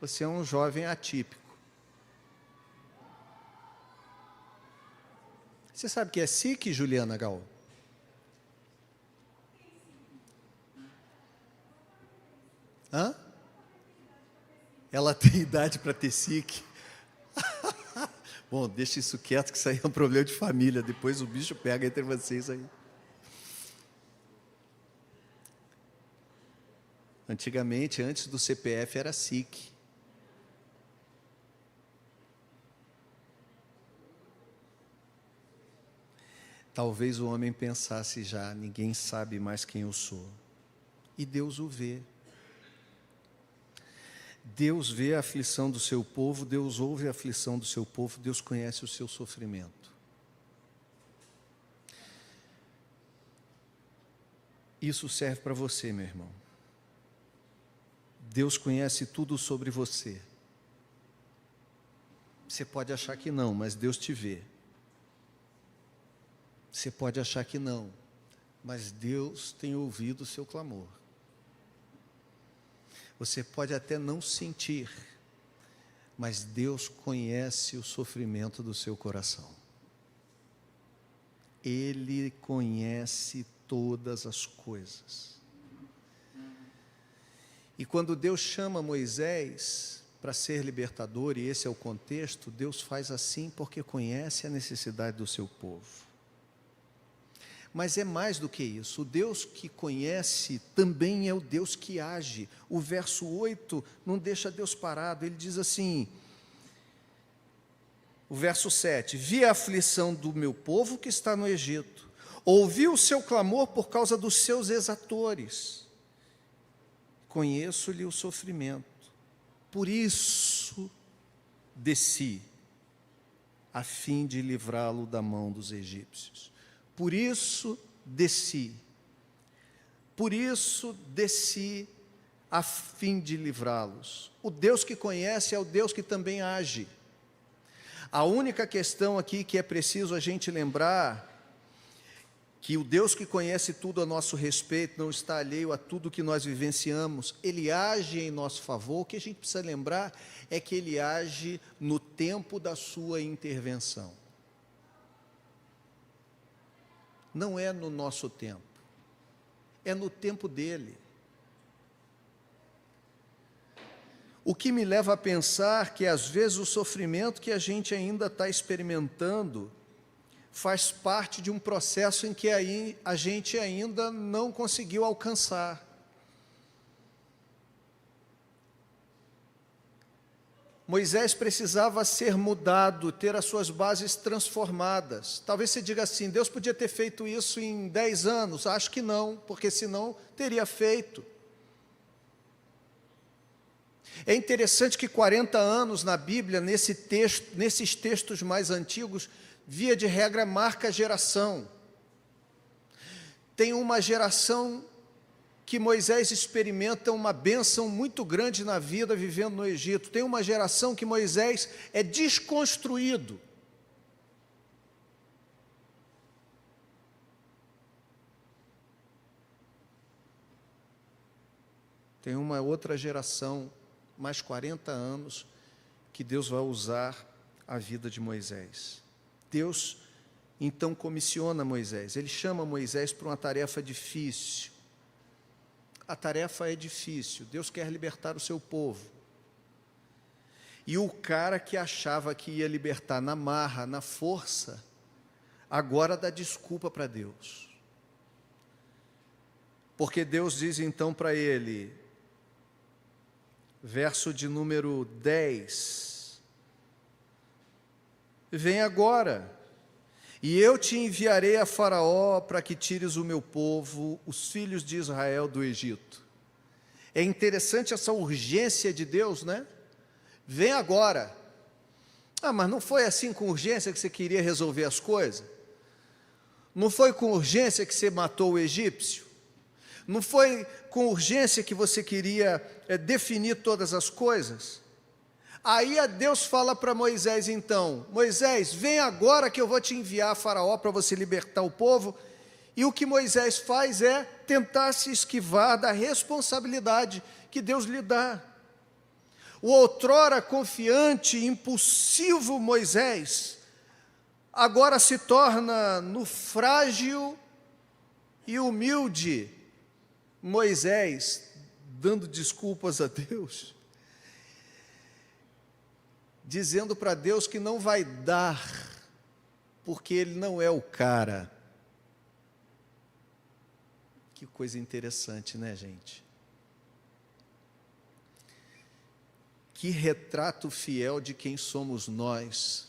Você é um jovem atípico. Você sabe o que é SIC, Juliana Gal? Hã? Ela tem idade para ter SIC. Bom, deixa isso quieto, que isso aí é um problema de família. Depois o bicho pega entre vocês aí. Antigamente, antes do CPF, era SIC. Talvez o homem pensasse já: ninguém sabe mais quem eu sou. E Deus o vê. Deus vê a aflição do seu povo, Deus ouve a aflição do seu povo, Deus conhece o seu sofrimento. Isso serve para você, meu irmão. Deus conhece tudo sobre você. Você pode achar que não, mas Deus te vê. Você pode achar que não, mas Deus tem ouvido o seu clamor. Você pode até não sentir, mas Deus conhece o sofrimento do seu coração. Ele conhece todas as coisas. E quando Deus chama Moisés para ser libertador, e esse é o contexto, Deus faz assim porque conhece a necessidade do seu povo. Mas é mais do que isso, o Deus que conhece também é o Deus que age. O verso 8 não deixa Deus parado, ele diz assim, o verso 7, vi a aflição do meu povo que está no Egito, ouvi o seu clamor por causa dos seus exatores, conheço-lhe o sofrimento, por isso desci, a fim de livrá-lo da mão dos egípcios. Por isso desci, a fim de livrá-los. O Deus que conhece é o Deus que também age. A única questão aqui que é preciso a gente lembrar, que o Deus que conhece tudo a nosso respeito, não está alheio a tudo que nós vivenciamos, Ele age em nosso favor. O que a gente precisa lembrar é que Ele age no tempo da sua intervenção. Não é no nosso tempo, é no tempo dele. O que me leva a pensar que às vezes o sofrimento que a gente ainda está experimentando faz parte de um processo em que a gente ainda não conseguiu alcançar. Moisés precisava ser mudado, ter as suas bases transformadas. Talvez você diga assim, Deus podia ter feito isso em 10 anos. Acho que não, porque senão teria feito. É interessante que 40 anos na Bíblia, nesses textos mais antigos, via de regra marca geração. Tem uma geração que Moisés experimenta uma bênção muito grande na vida vivendo no Egito. Tem uma geração que Moisés é desconstruído. Tem uma outra geração, mais 40 anos, que Deus vai usar a vida de Moisés. Deus, então, comissiona Moisés. Ele chama Moisés para uma tarefa difícil. A tarefa é difícil. Deus quer libertar o seu povo. E o cara que achava que ia libertar na marra, na força, agora dá desculpa para Deus. Porque Deus diz então para ele, verso de número 10, vem agora, e eu te enviarei a Faraó para que tires o meu povo, os filhos de Israel, do Egito. É interessante essa urgência de Deus, né? Vem agora. Ah, mas não foi assim com urgência que você queria resolver as coisas? Não foi com urgência que você matou o egípcio? Não foi com urgência que você queria definir todas as coisas? Aí Deus fala para Moisés então, Moisés, vem agora que eu vou te enviar a Faraó para você libertar o povo. E o que Moisés faz é tentar se esquivar da responsabilidade que Deus lhe dá. O outrora confiante, impulsivo Moisés, agora se torna no frágil e humilde Moisés, dando desculpas a Deus, dizendo para Deus que não vai dar, porque ele não é o cara. Que coisa interessante, né, gente? Que retrato fiel de quem somos nós.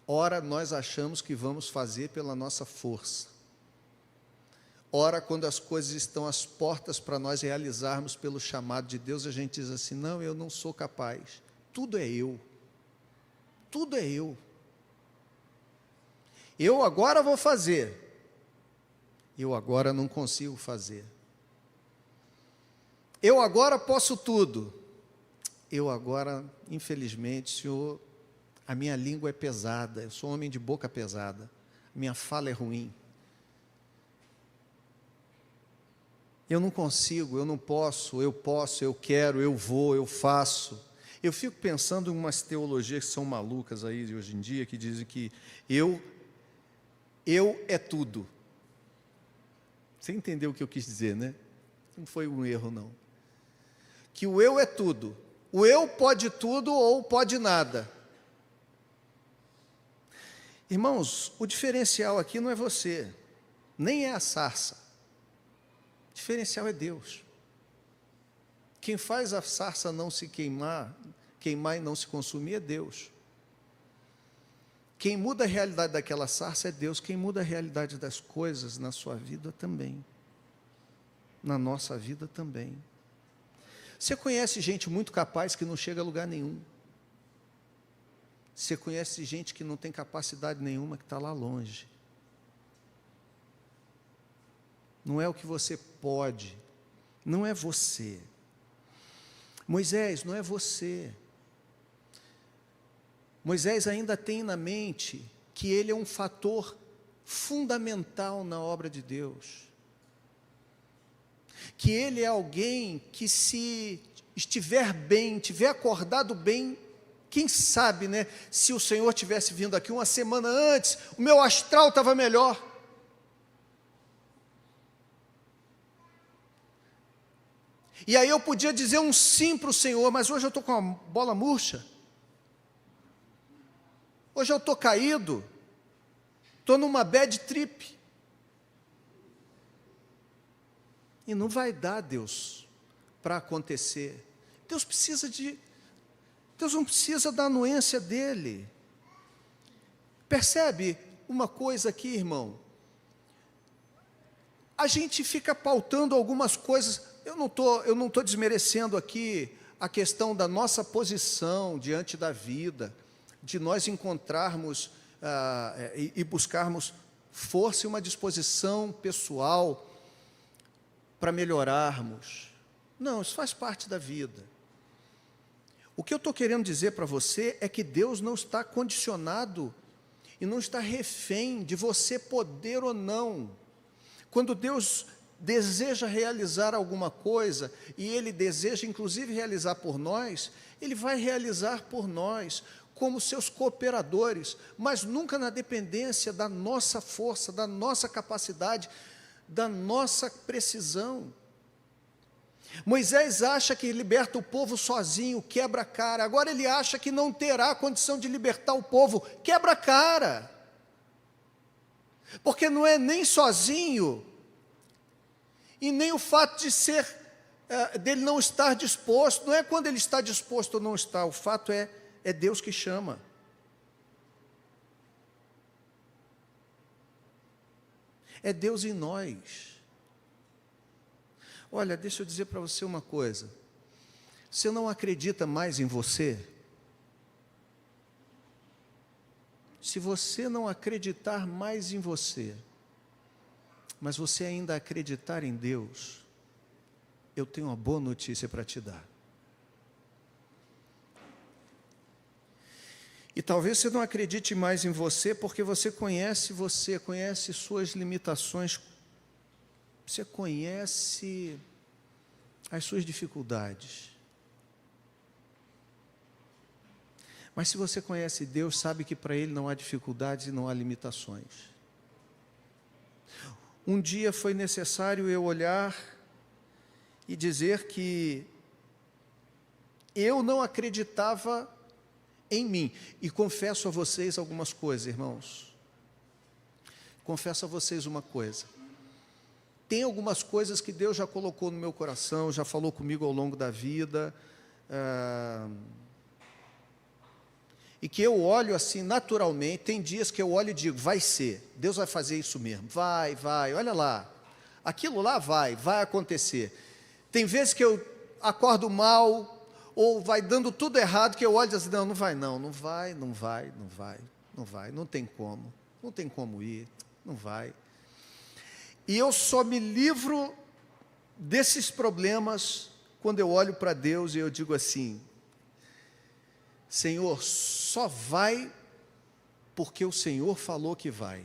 Ora, nós achamos que vamos fazer pela nossa força. Ora, quando as coisas estão às portas para nós realizarmos pelo chamado de Deus, a gente diz assim, não, eu não sou capaz. Tudo é eu. Tudo é eu. Eu agora vou fazer. Eu agora não consigo fazer. Eu agora posso tudo. Eu agora, infelizmente, Senhor, a minha língua é pesada, eu sou um homem de boca pesada, minha fala é ruim. Eu não consigo, eu não posso, eu quero, eu vou, eu faço. Eu fico pensando em umas teologias que são malucas aí de hoje em dia, que dizem que eu é tudo. Você entendeu o que eu quis dizer, né? Não foi um erro, não. Que o eu é tudo. O eu pode tudo ou pode nada. Irmãos, o diferencial aqui não é você, nem é a sarça. O diferencial é Deus. Quem faz a sarça não se queimar e não se consumir é Deus. Quem muda a realidade daquela sarça é Deus. Quem muda a realidade das coisas na sua vida também. Na nossa vida também. Você conhece gente muito capaz que não chega a lugar nenhum. Você conhece gente que não tem capacidade nenhuma, que está lá longe. Não é o que você pode, não é você. Moisés, não é você. Moisés ainda tem na mente que ele é um fator fundamental na obra de Deus. Que ele é alguém que, se estiver bem, tiver acordado bem, quem sabe, né, se o Senhor tivesse vindo aqui uma semana antes, o meu astral estava melhor. E aí eu podia dizer um sim para o Senhor, mas hoje eu estou com a bola murcha. Hoje eu estou caído. Estou numa bad trip. E não vai dar, Deus, para acontecer. Deus não precisa da anuência dEle. Percebe uma coisa aqui, irmão? A gente fica pautando algumas coisas. Eu não estou desmerecendo aqui a questão da nossa posição diante da vida, de nós encontrarmos e buscarmos força e uma disposição pessoal para melhorarmos. Não, isso faz parte da vida. O que eu estou querendo dizer para você é que Deus não está condicionado e não está refém de você poder ou não. Quando Deus deseja realizar alguma coisa, e Ele deseja inclusive realizar por nós, Ele vai realizar por nós, como seus cooperadores, mas nunca na dependência da nossa força, da nossa capacidade, da nossa precisão. Moisés acha que liberta o povo sozinho, quebra a cara. Agora ele acha que não terá condição de libertar o povo, quebra a cara. Porque não é nem sozinho, e nem o fato de dele não estar disposto, não é quando ele está disposto ou não está, o fato é Deus que chama. É Deus em nós. Olha, deixa eu dizer para você uma coisa. Você não acredita mais em você? Se você não acreditar mais em você, mas você ainda acreditar em Deus, eu tenho uma boa notícia para te dar. E talvez você não acredite mais em você, porque você, conhece suas limitações, você conhece as suas dificuldades. Mas se você conhece Deus, sabe que para Ele não há dificuldades e não há limitações. Um dia foi necessário eu olhar e dizer que eu não acreditava em mim. E confesso a vocês algumas coisas, irmãos. Confesso a vocês uma coisa. Tem algumas coisas que Deus já colocou no meu coração, já falou comigo ao longo da vida, e que eu olho assim naturalmente. Tem dias que eu olho e digo, vai ser, Deus vai fazer isso mesmo, vai, olha lá, aquilo lá vai acontecer. Tem vezes que eu acordo mal, ou vai dando tudo errado, que eu olho e digo assim, não vai, não tem como ir, não vai. E eu só me livro desses problemas quando eu olho para Deus e eu digo assim, Senhor, só vai porque o Senhor falou que vai,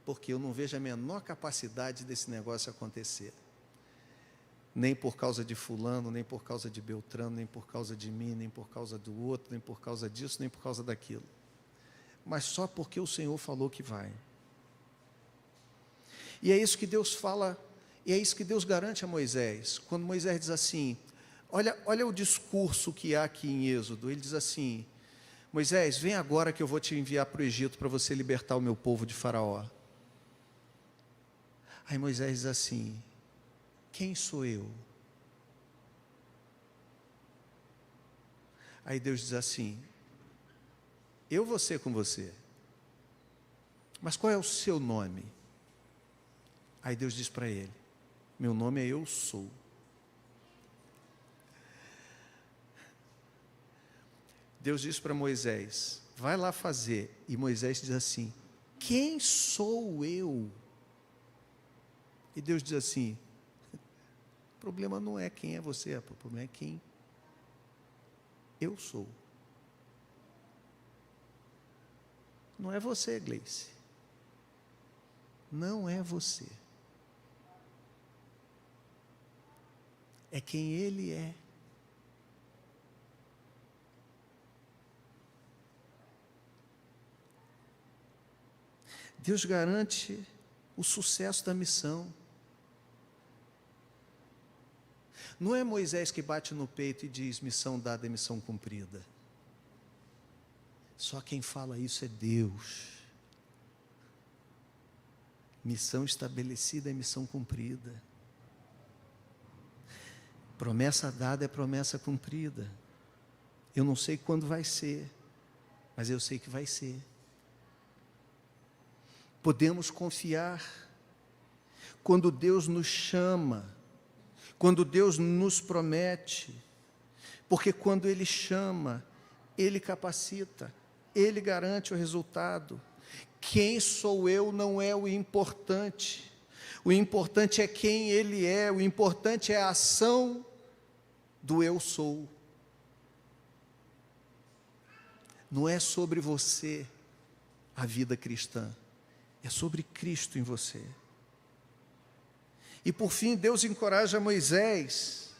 porque eu não vejo a menor capacidade desse negócio acontecer, nem por causa de fulano, nem por causa de Beltrano, nem por causa de mim, nem por causa do outro, nem por causa disso, nem por causa daquilo, mas só porque o Senhor falou que vai. E é isso que Deus fala, e é isso que Deus garante a Moisés, quando Moisés diz assim, olha o discurso que há aqui em Êxodo. Ele diz assim, Moisés, vem agora que eu vou te enviar para o Egito para você libertar o meu povo de Faraó. Aí Moisés diz assim, quem sou eu? Aí Deus diz assim, eu vou ser com você, mas qual é o seu nome? Aí Deus diz para ele, meu nome é Eu Sou. Deus diz para Moisés, vai lá fazer. E Moisés diz assim, quem sou eu? E Deus diz assim, o problema não é quem é você, o problema é quem eu sou. Não é você, Gleice. Não é você. É quem Ele é. Deus garante o sucesso da missão. Não é Moisés que bate no peito e diz, missão dada é missão cumprida. Só quem fala isso é Deus. Missão estabelecida é missão cumprida. Promessa dada é promessa cumprida. Eu não sei quando vai ser, mas eu sei que vai ser. Podemos confiar quando Deus nos chama, quando Deus nos promete, porque quando Ele chama, Ele capacita, Ele garante o resultado. Quem sou eu não é o importante. O importante é quem Ele é, o importante é a ação do eu sou. Não é sobre você a vida cristã, é sobre Cristo em você. E por fim, Deus encoraja Moisés.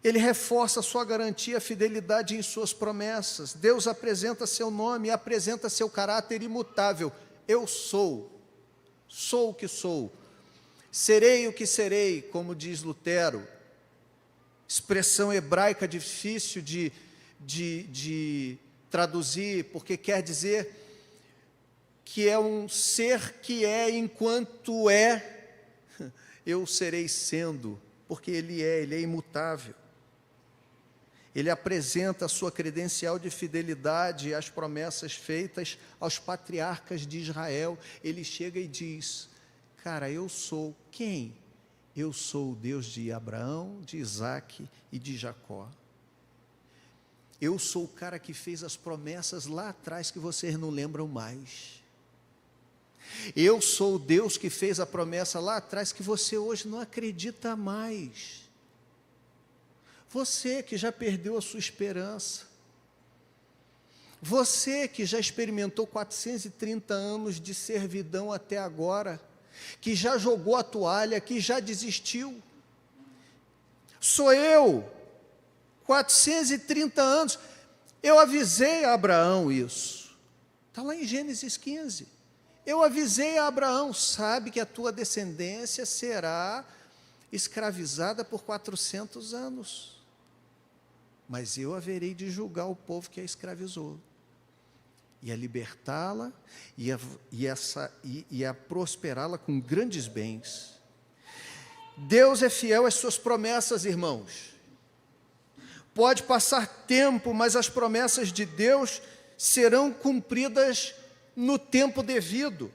Ele reforça a sua garantia, a fidelidade em suas promessas. Deus apresenta seu nome, apresenta seu caráter imutável. Eu sou o que sou, serei o que serei, como diz Lutero. Expressão hebraica difícil de traduzir, porque quer dizer que é um ser que é enquanto é, eu serei sendo, porque Ele é imutável. Ele apresenta a sua credencial de fidelidade às promessas feitas aos patriarcas de Israel. Ele chega e diz, cara, eu sou quem? Eu sou o Deus de Abraão, de Isaque e de Jacó. Eu sou o cara que fez as promessas lá atrás que vocês não lembram mais. Eu sou o Deus que fez a promessa lá atrás que você hoje não acredita mais. Você que já perdeu a sua esperança. Você que já experimentou 430 anos de servidão até agora, que já jogou a toalha, que já desistiu. Sou eu, 430 anos. Eu avisei a Abraão isso. Está lá em Gênesis 15. Eu avisei a Abraão, sabe que a tua descendência será escravizada por 400 anos. Mas eu haverei de julgar o povo que a escravizou, e a libertá-la, e a prosperá-la com grandes bens. Deus é fiel às suas promessas, irmãos. Pode passar tempo, mas as promessas de Deus serão cumpridas no tempo devido.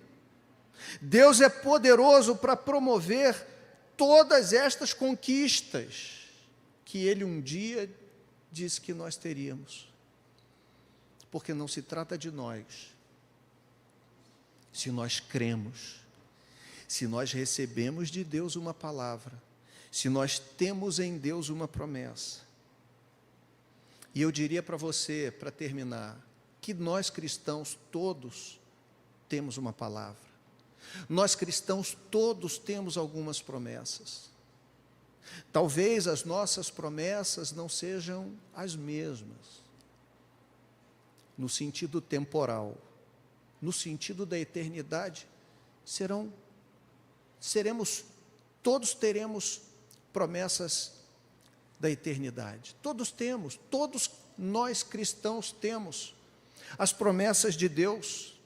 Deus é poderoso para promover todas estas conquistas que Ele um dia disse que nós teríamos, porque não se trata de nós. Se nós cremos, se nós recebemos de Deus uma palavra, se nós temos em Deus uma promessa. E eu diria para você, para terminar, que nós cristãos todos temos uma palavra. Nós cristãos todos temos algumas promessas. Talvez as nossas promessas não sejam as mesmas, no sentido temporal, no sentido da eternidade, todos teremos promessas da eternidade. Todos temos, todos nós cristãos temos as promessas de Deus,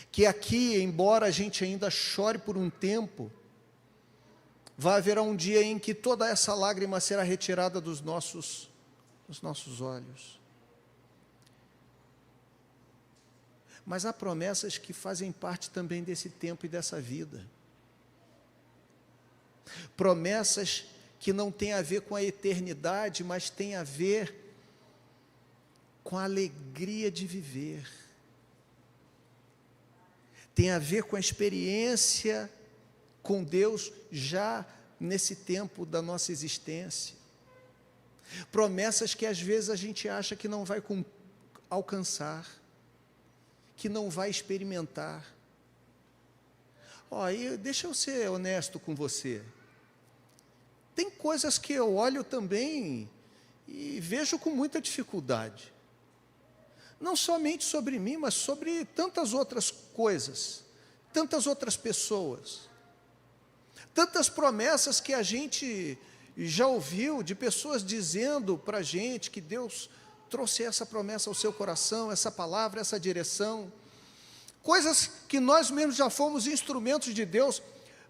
que aqui, embora a gente ainda chore por um tempo, vai haver um dia em que toda essa lágrima será retirada dos nossos olhos. Mas há promessas que fazem parte também desse tempo e dessa vida. Promessas que não têm a ver com a eternidade, mas têm a ver com a alegria de viver. Tem a ver com a experiência com Deus já nesse tempo da nossa existência. Promessas que às vezes a gente acha que não vai alcançar, que não vai experimentar. Deixa eu ser honesto com você. Tem coisas que eu olho também e vejo com muita dificuldade. Não somente sobre mim, mas sobre tantas outras coisas, tantas outras pessoas. Tantas promessas que a gente já ouviu de pessoas dizendo para a gente que Deus trouxe essa promessa ao seu coração, essa palavra, essa direção. Coisas que nós mesmos já fomos instrumentos de Deus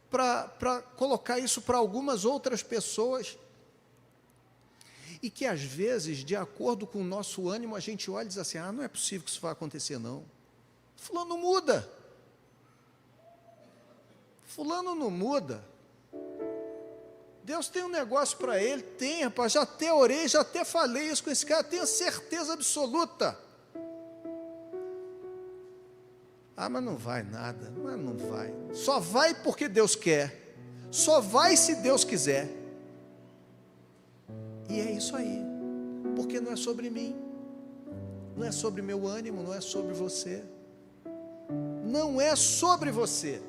para colocar isso para algumas outras pessoas. E que às vezes, de acordo com o nosso ânimo, a gente olha e diz assim, não é possível que isso vá acontecer não. Fulano não muda. Fulano não muda. Deus tem um negócio para ele, tem, rapaz, já até orei, já até falei isso com esse cara, tenho certeza absoluta. Ah, mas não vai nada, mas não vai. Só vai porque Deus quer. Só vai se Deus quiser. E é isso aí. Porque não é sobre mim. Não é sobre meu ânimo, não é sobre você. Não é sobre você.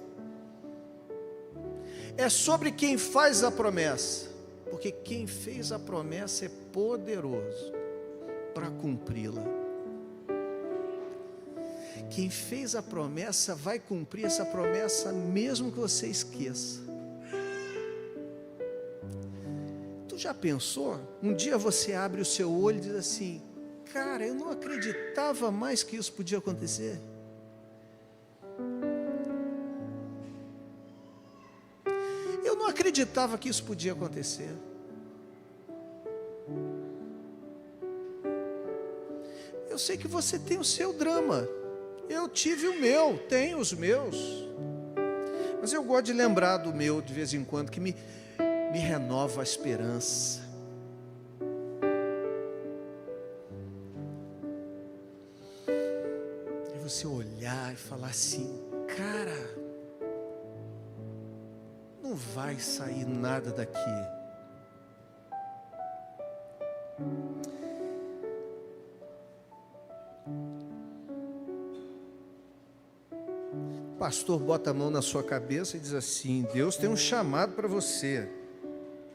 É sobre quem faz a promessa. Porque quem fez a promessa é poderoso para cumpri-la. Quem fez a promessa vai cumprir essa promessa mesmo que você esqueça. Tu já pensou? Um dia você abre o seu olho e diz assim: cara, eu não acreditava mais que isso podia acontecer. Eu não acreditava que isso podia acontecer. Eu sei que você tem o seu drama. Eu tive o meu, tenho os meus. Mas eu gosto de lembrar do meu de vez em quando, que me renova a esperança. É você olhar e falar assim: cara, não vai sair nada daqui. O pastor bota a mão na sua cabeça e diz assim: Deus tem um chamado para você.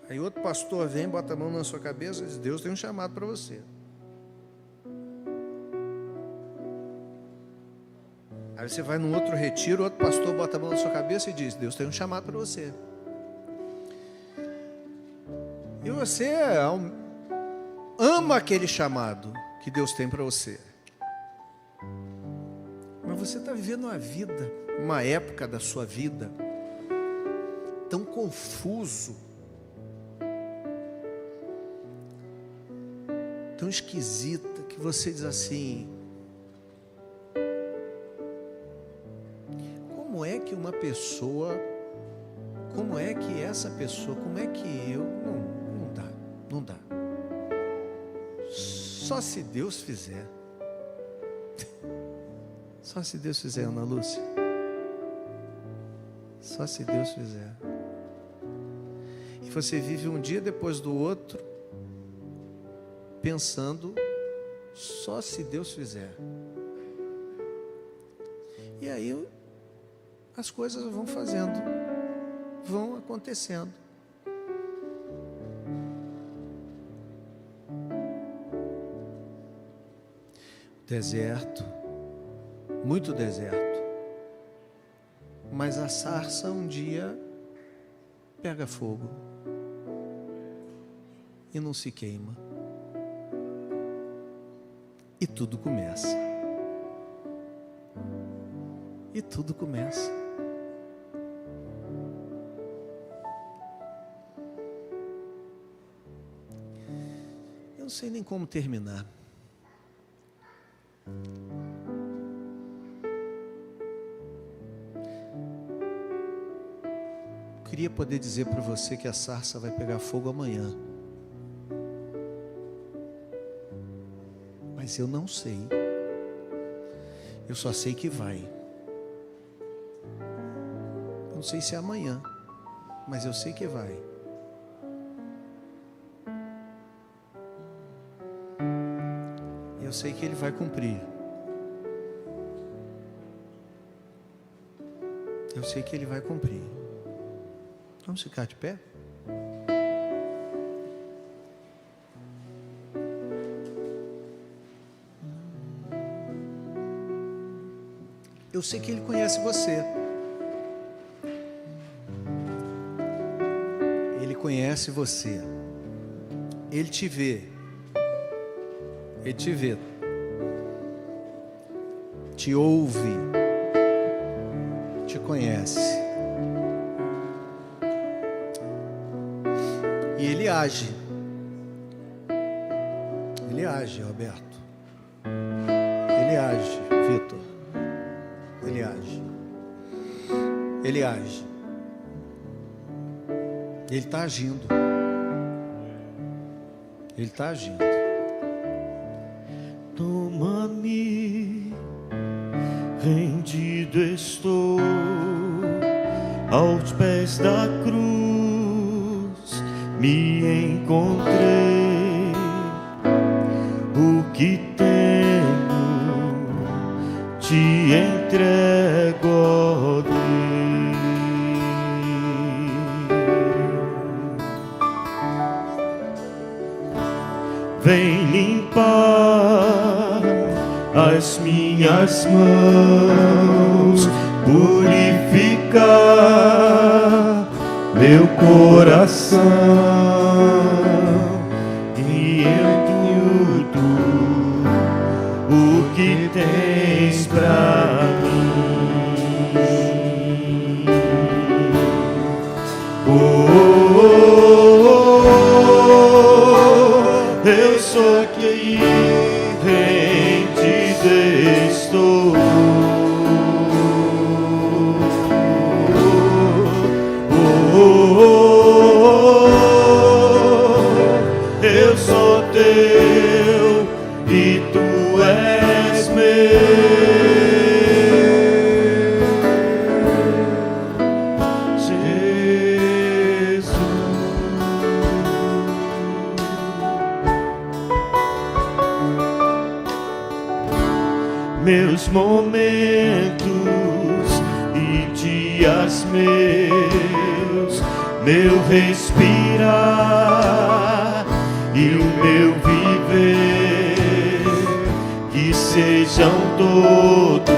Aí outro pastor vem, bota a mão na sua cabeça e diz: Deus tem um chamado para você. Aí você vai num outro retiro, outro pastor bota a mão na sua cabeça e diz: Deus tem um chamado para você. E você ama aquele chamado que Deus tem para você. Mas você está vivendo uma vida, uma época da sua vida tão confuso, tão esquisita, que você diz assim: como é que uma pessoa, como é que essa pessoa, como é que eu, não dá. Só se Deus fizer. Só se Deus fizer, Ana Lúcia. Só se Deus fizer. E você vive um dia depois do outro, pensando: só se Deus fizer. E aí as coisas vão fazendo, vão acontecendo. Deserto, muito deserto. Mas a sarça um dia pega fogo e não se queima. E tudo começa. E tudo começa. Eu não sei nem como terminar. Queria poder dizer para você que a sarça vai pegar fogo amanhã, mas eu não sei. Eu só sei que vai. Eu não sei se é amanhã, mas eu sei que vai. Eu sei que Ele vai cumprir. Eu sei que Ele vai cumprir. Vamos ficar de pé? Eu sei que Ele conhece você. Ele conhece você. Ele te vê. Ele te vê. Te ouve. Te conhece. E Ele age. Ele age, Roberto. Ele age, Vitor. Ele age. Ele age. Ele está agindo. Ele está agindo. Toma-me rendido aos pés da cruz me encontrei. O que tenho te entrego, ó Deus. Vem limpar as minhas mãos, purificar meu coração, e em tudo o que tens pra mim. Eu sou quem rendido estou. Eu sou teu e tu és meus momentos e dias meus, meu respirar e o meu viver, que sejam todos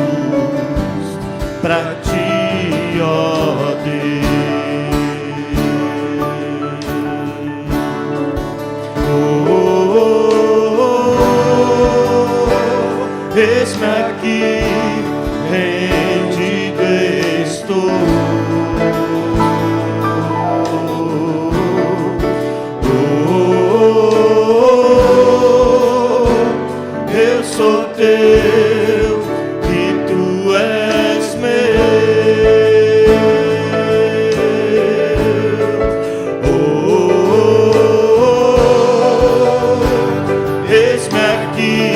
pra ti, ó Deus. Eis-me aqui, rendido estou. Eu sou teu e tu és meu. Eis-me aqui,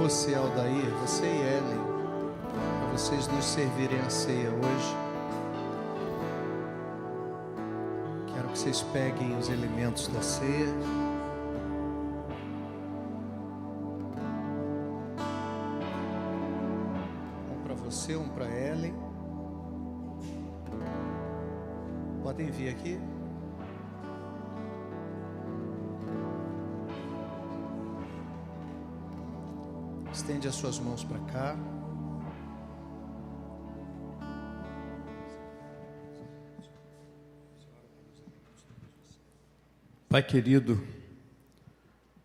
você, Aldair, você e Ellen, para vocês nos servirem a ceia hoje. Quero que vocês peguem os elementos da ceia. Um para você, um para Ellen. Podem vir aqui. Estende as suas mãos para cá. Pai querido,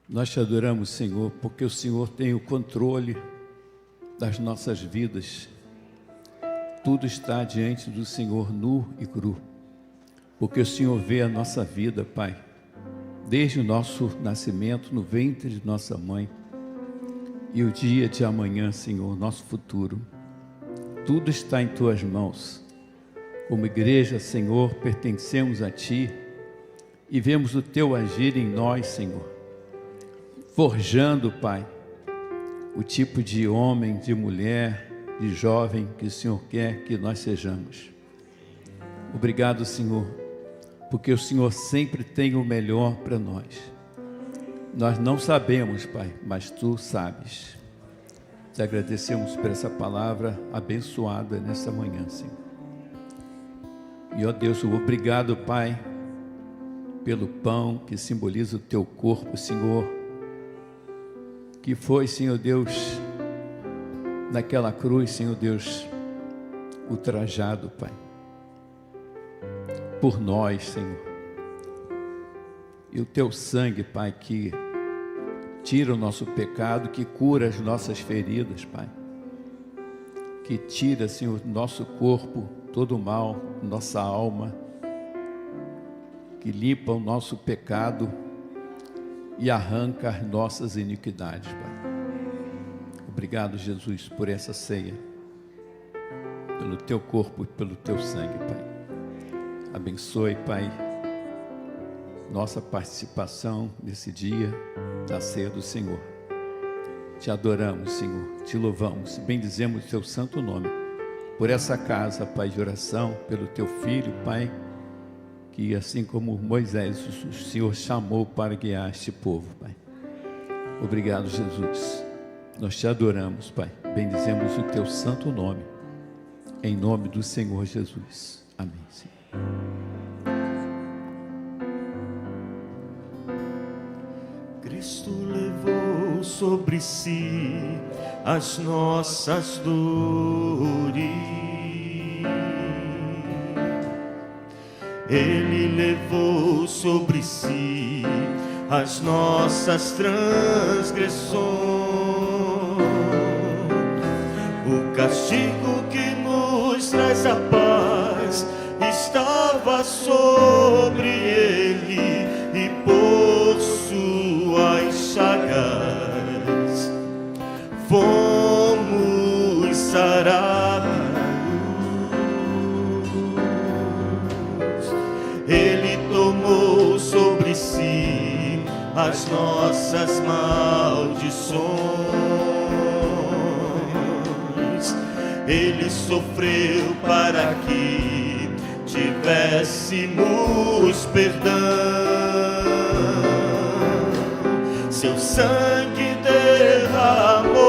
nós te adoramos, Senhor, porque o Senhor tem o controle das nossas vidas. Tudo está diante do Senhor nu e cru, porque o Senhor vê a nossa vida, Pai, desde o nosso nascimento no ventre de nossa mãe e o dia de amanhã, Senhor, nosso futuro. Tudo está em Tuas mãos. Como igreja, Senhor, pertencemos a Ti e vemos o Teu agir em nós, Senhor, forjando, Pai, o tipo de homem, de mulher, de jovem que o Senhor quer que nós sejamos. Obrigado, Senhor, porque o Senhor sempre tem o melhor para nós. Nós não sabemos, Pai, mas Tu sabes. Te agradecemos por essa palavra abençoada nessa manhã, Senhor. E, ó Deus, obrigado, Pai, pelo pão que simboliza o Teu corpo, Senhor, que foi, Senhor Deus, naquela cruz, Senhor Deus, ultrajado, Pai, por nós, Senhor. E o Teu sangue, Pai, que tira o nosso pecado, que cura as nossas feridas, Pai, que tira, Senhor, do nosso corpo todo o mal, nossa alma, que limpa o nosso pecado e arranca as nossas iniquidades, Pai. Obrigado, Jesus, por essa ceia, pelo Teu corpo e pelo Teu sangue, Pai. Abençoe, Pai, nossa participação nesse dia da ceia do Senhor. Te adoramos, Senhor, te louvamos, bendizemos o Teu santo nome, por essa casa, Pai, de oração, pelo Teu Filho, Pai, que assim como Moisés, o Senhor chamou para guiar este povo, Pai. Obrigado, Jesus. Nós te adoramos, Pai. Bendizemos o Teu santo nome, em nome do Senhor Jesus. Amém, Senhor. Cristo levou sobre si as nossas dores. Ele levou sobre si as nossas transgressões. O castigo que nos traz a paz estava sobre ele, e por suas chagas fomos sarados. Ele tomou sobre si as nossas maldições. Ele sofreu para que tivéssemos perdão. Seu sangue derramou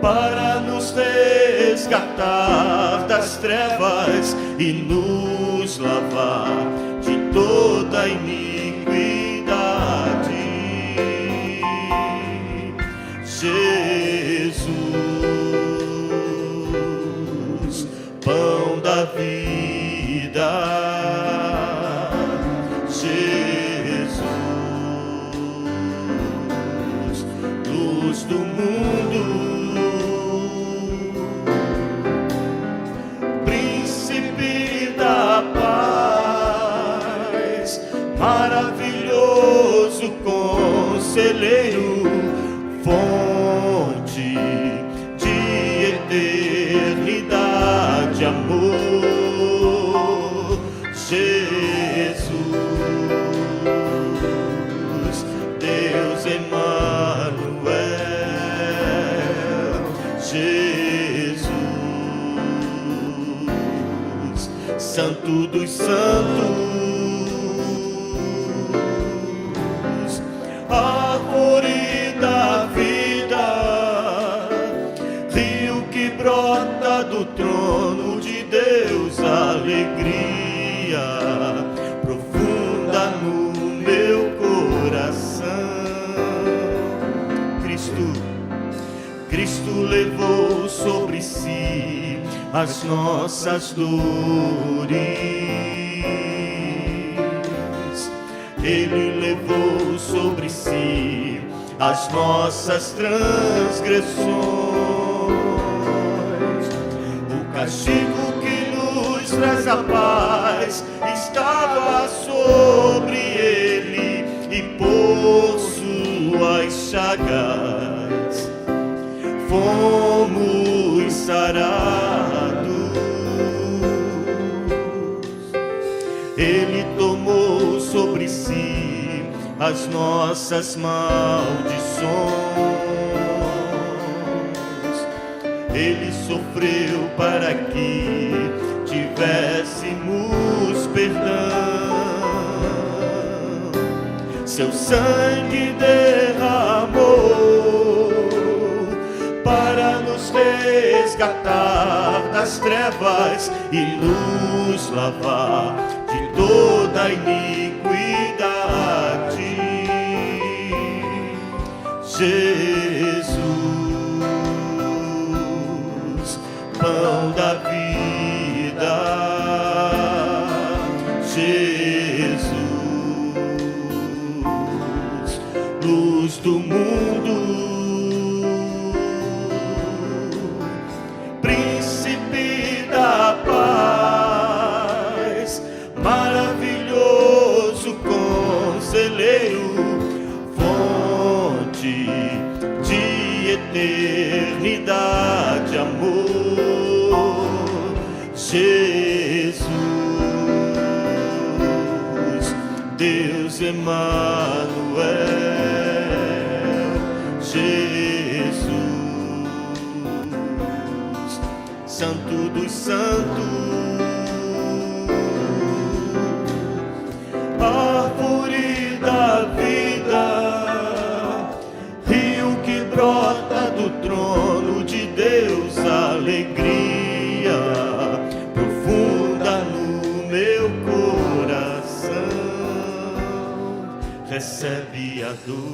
para nos resgatar das trevas e nos lavar de toda iniquidade. Jesus, pão da vida. Jesus, luz do mundo. Maravilhoso conselheiro, fonte de eternidade, amor. Jesus, Deus Emmanuel, Santo dos Santos, árvore da vida, rio que brota do trono de Deus, alegria profunda no meu coração. Cristo levou sobre si as nossas dores, Ele levou sobre si as nossas transgressões. O castigo que nos traz a paz estava sobre Ele, e por suas chagas fomos sarados. Ele tomou sobre si as nossas maldições, Ele sofreu para que tivéssemos perdão. Seu sangue derramou para nos resgatar das trevas e nos lavar de toda iniquidade. Jesus, pão da vida, Jesus, luz do mundo, príncipe da paz, maravilhoso conselheiro, fonte de eternidade, amor, Jesus, Deus Emanuel, Jesus, Santo dos Santos, árvore da vida, rio que brota do trono de Deus, alegria profunda no meu coração, recebe adoração.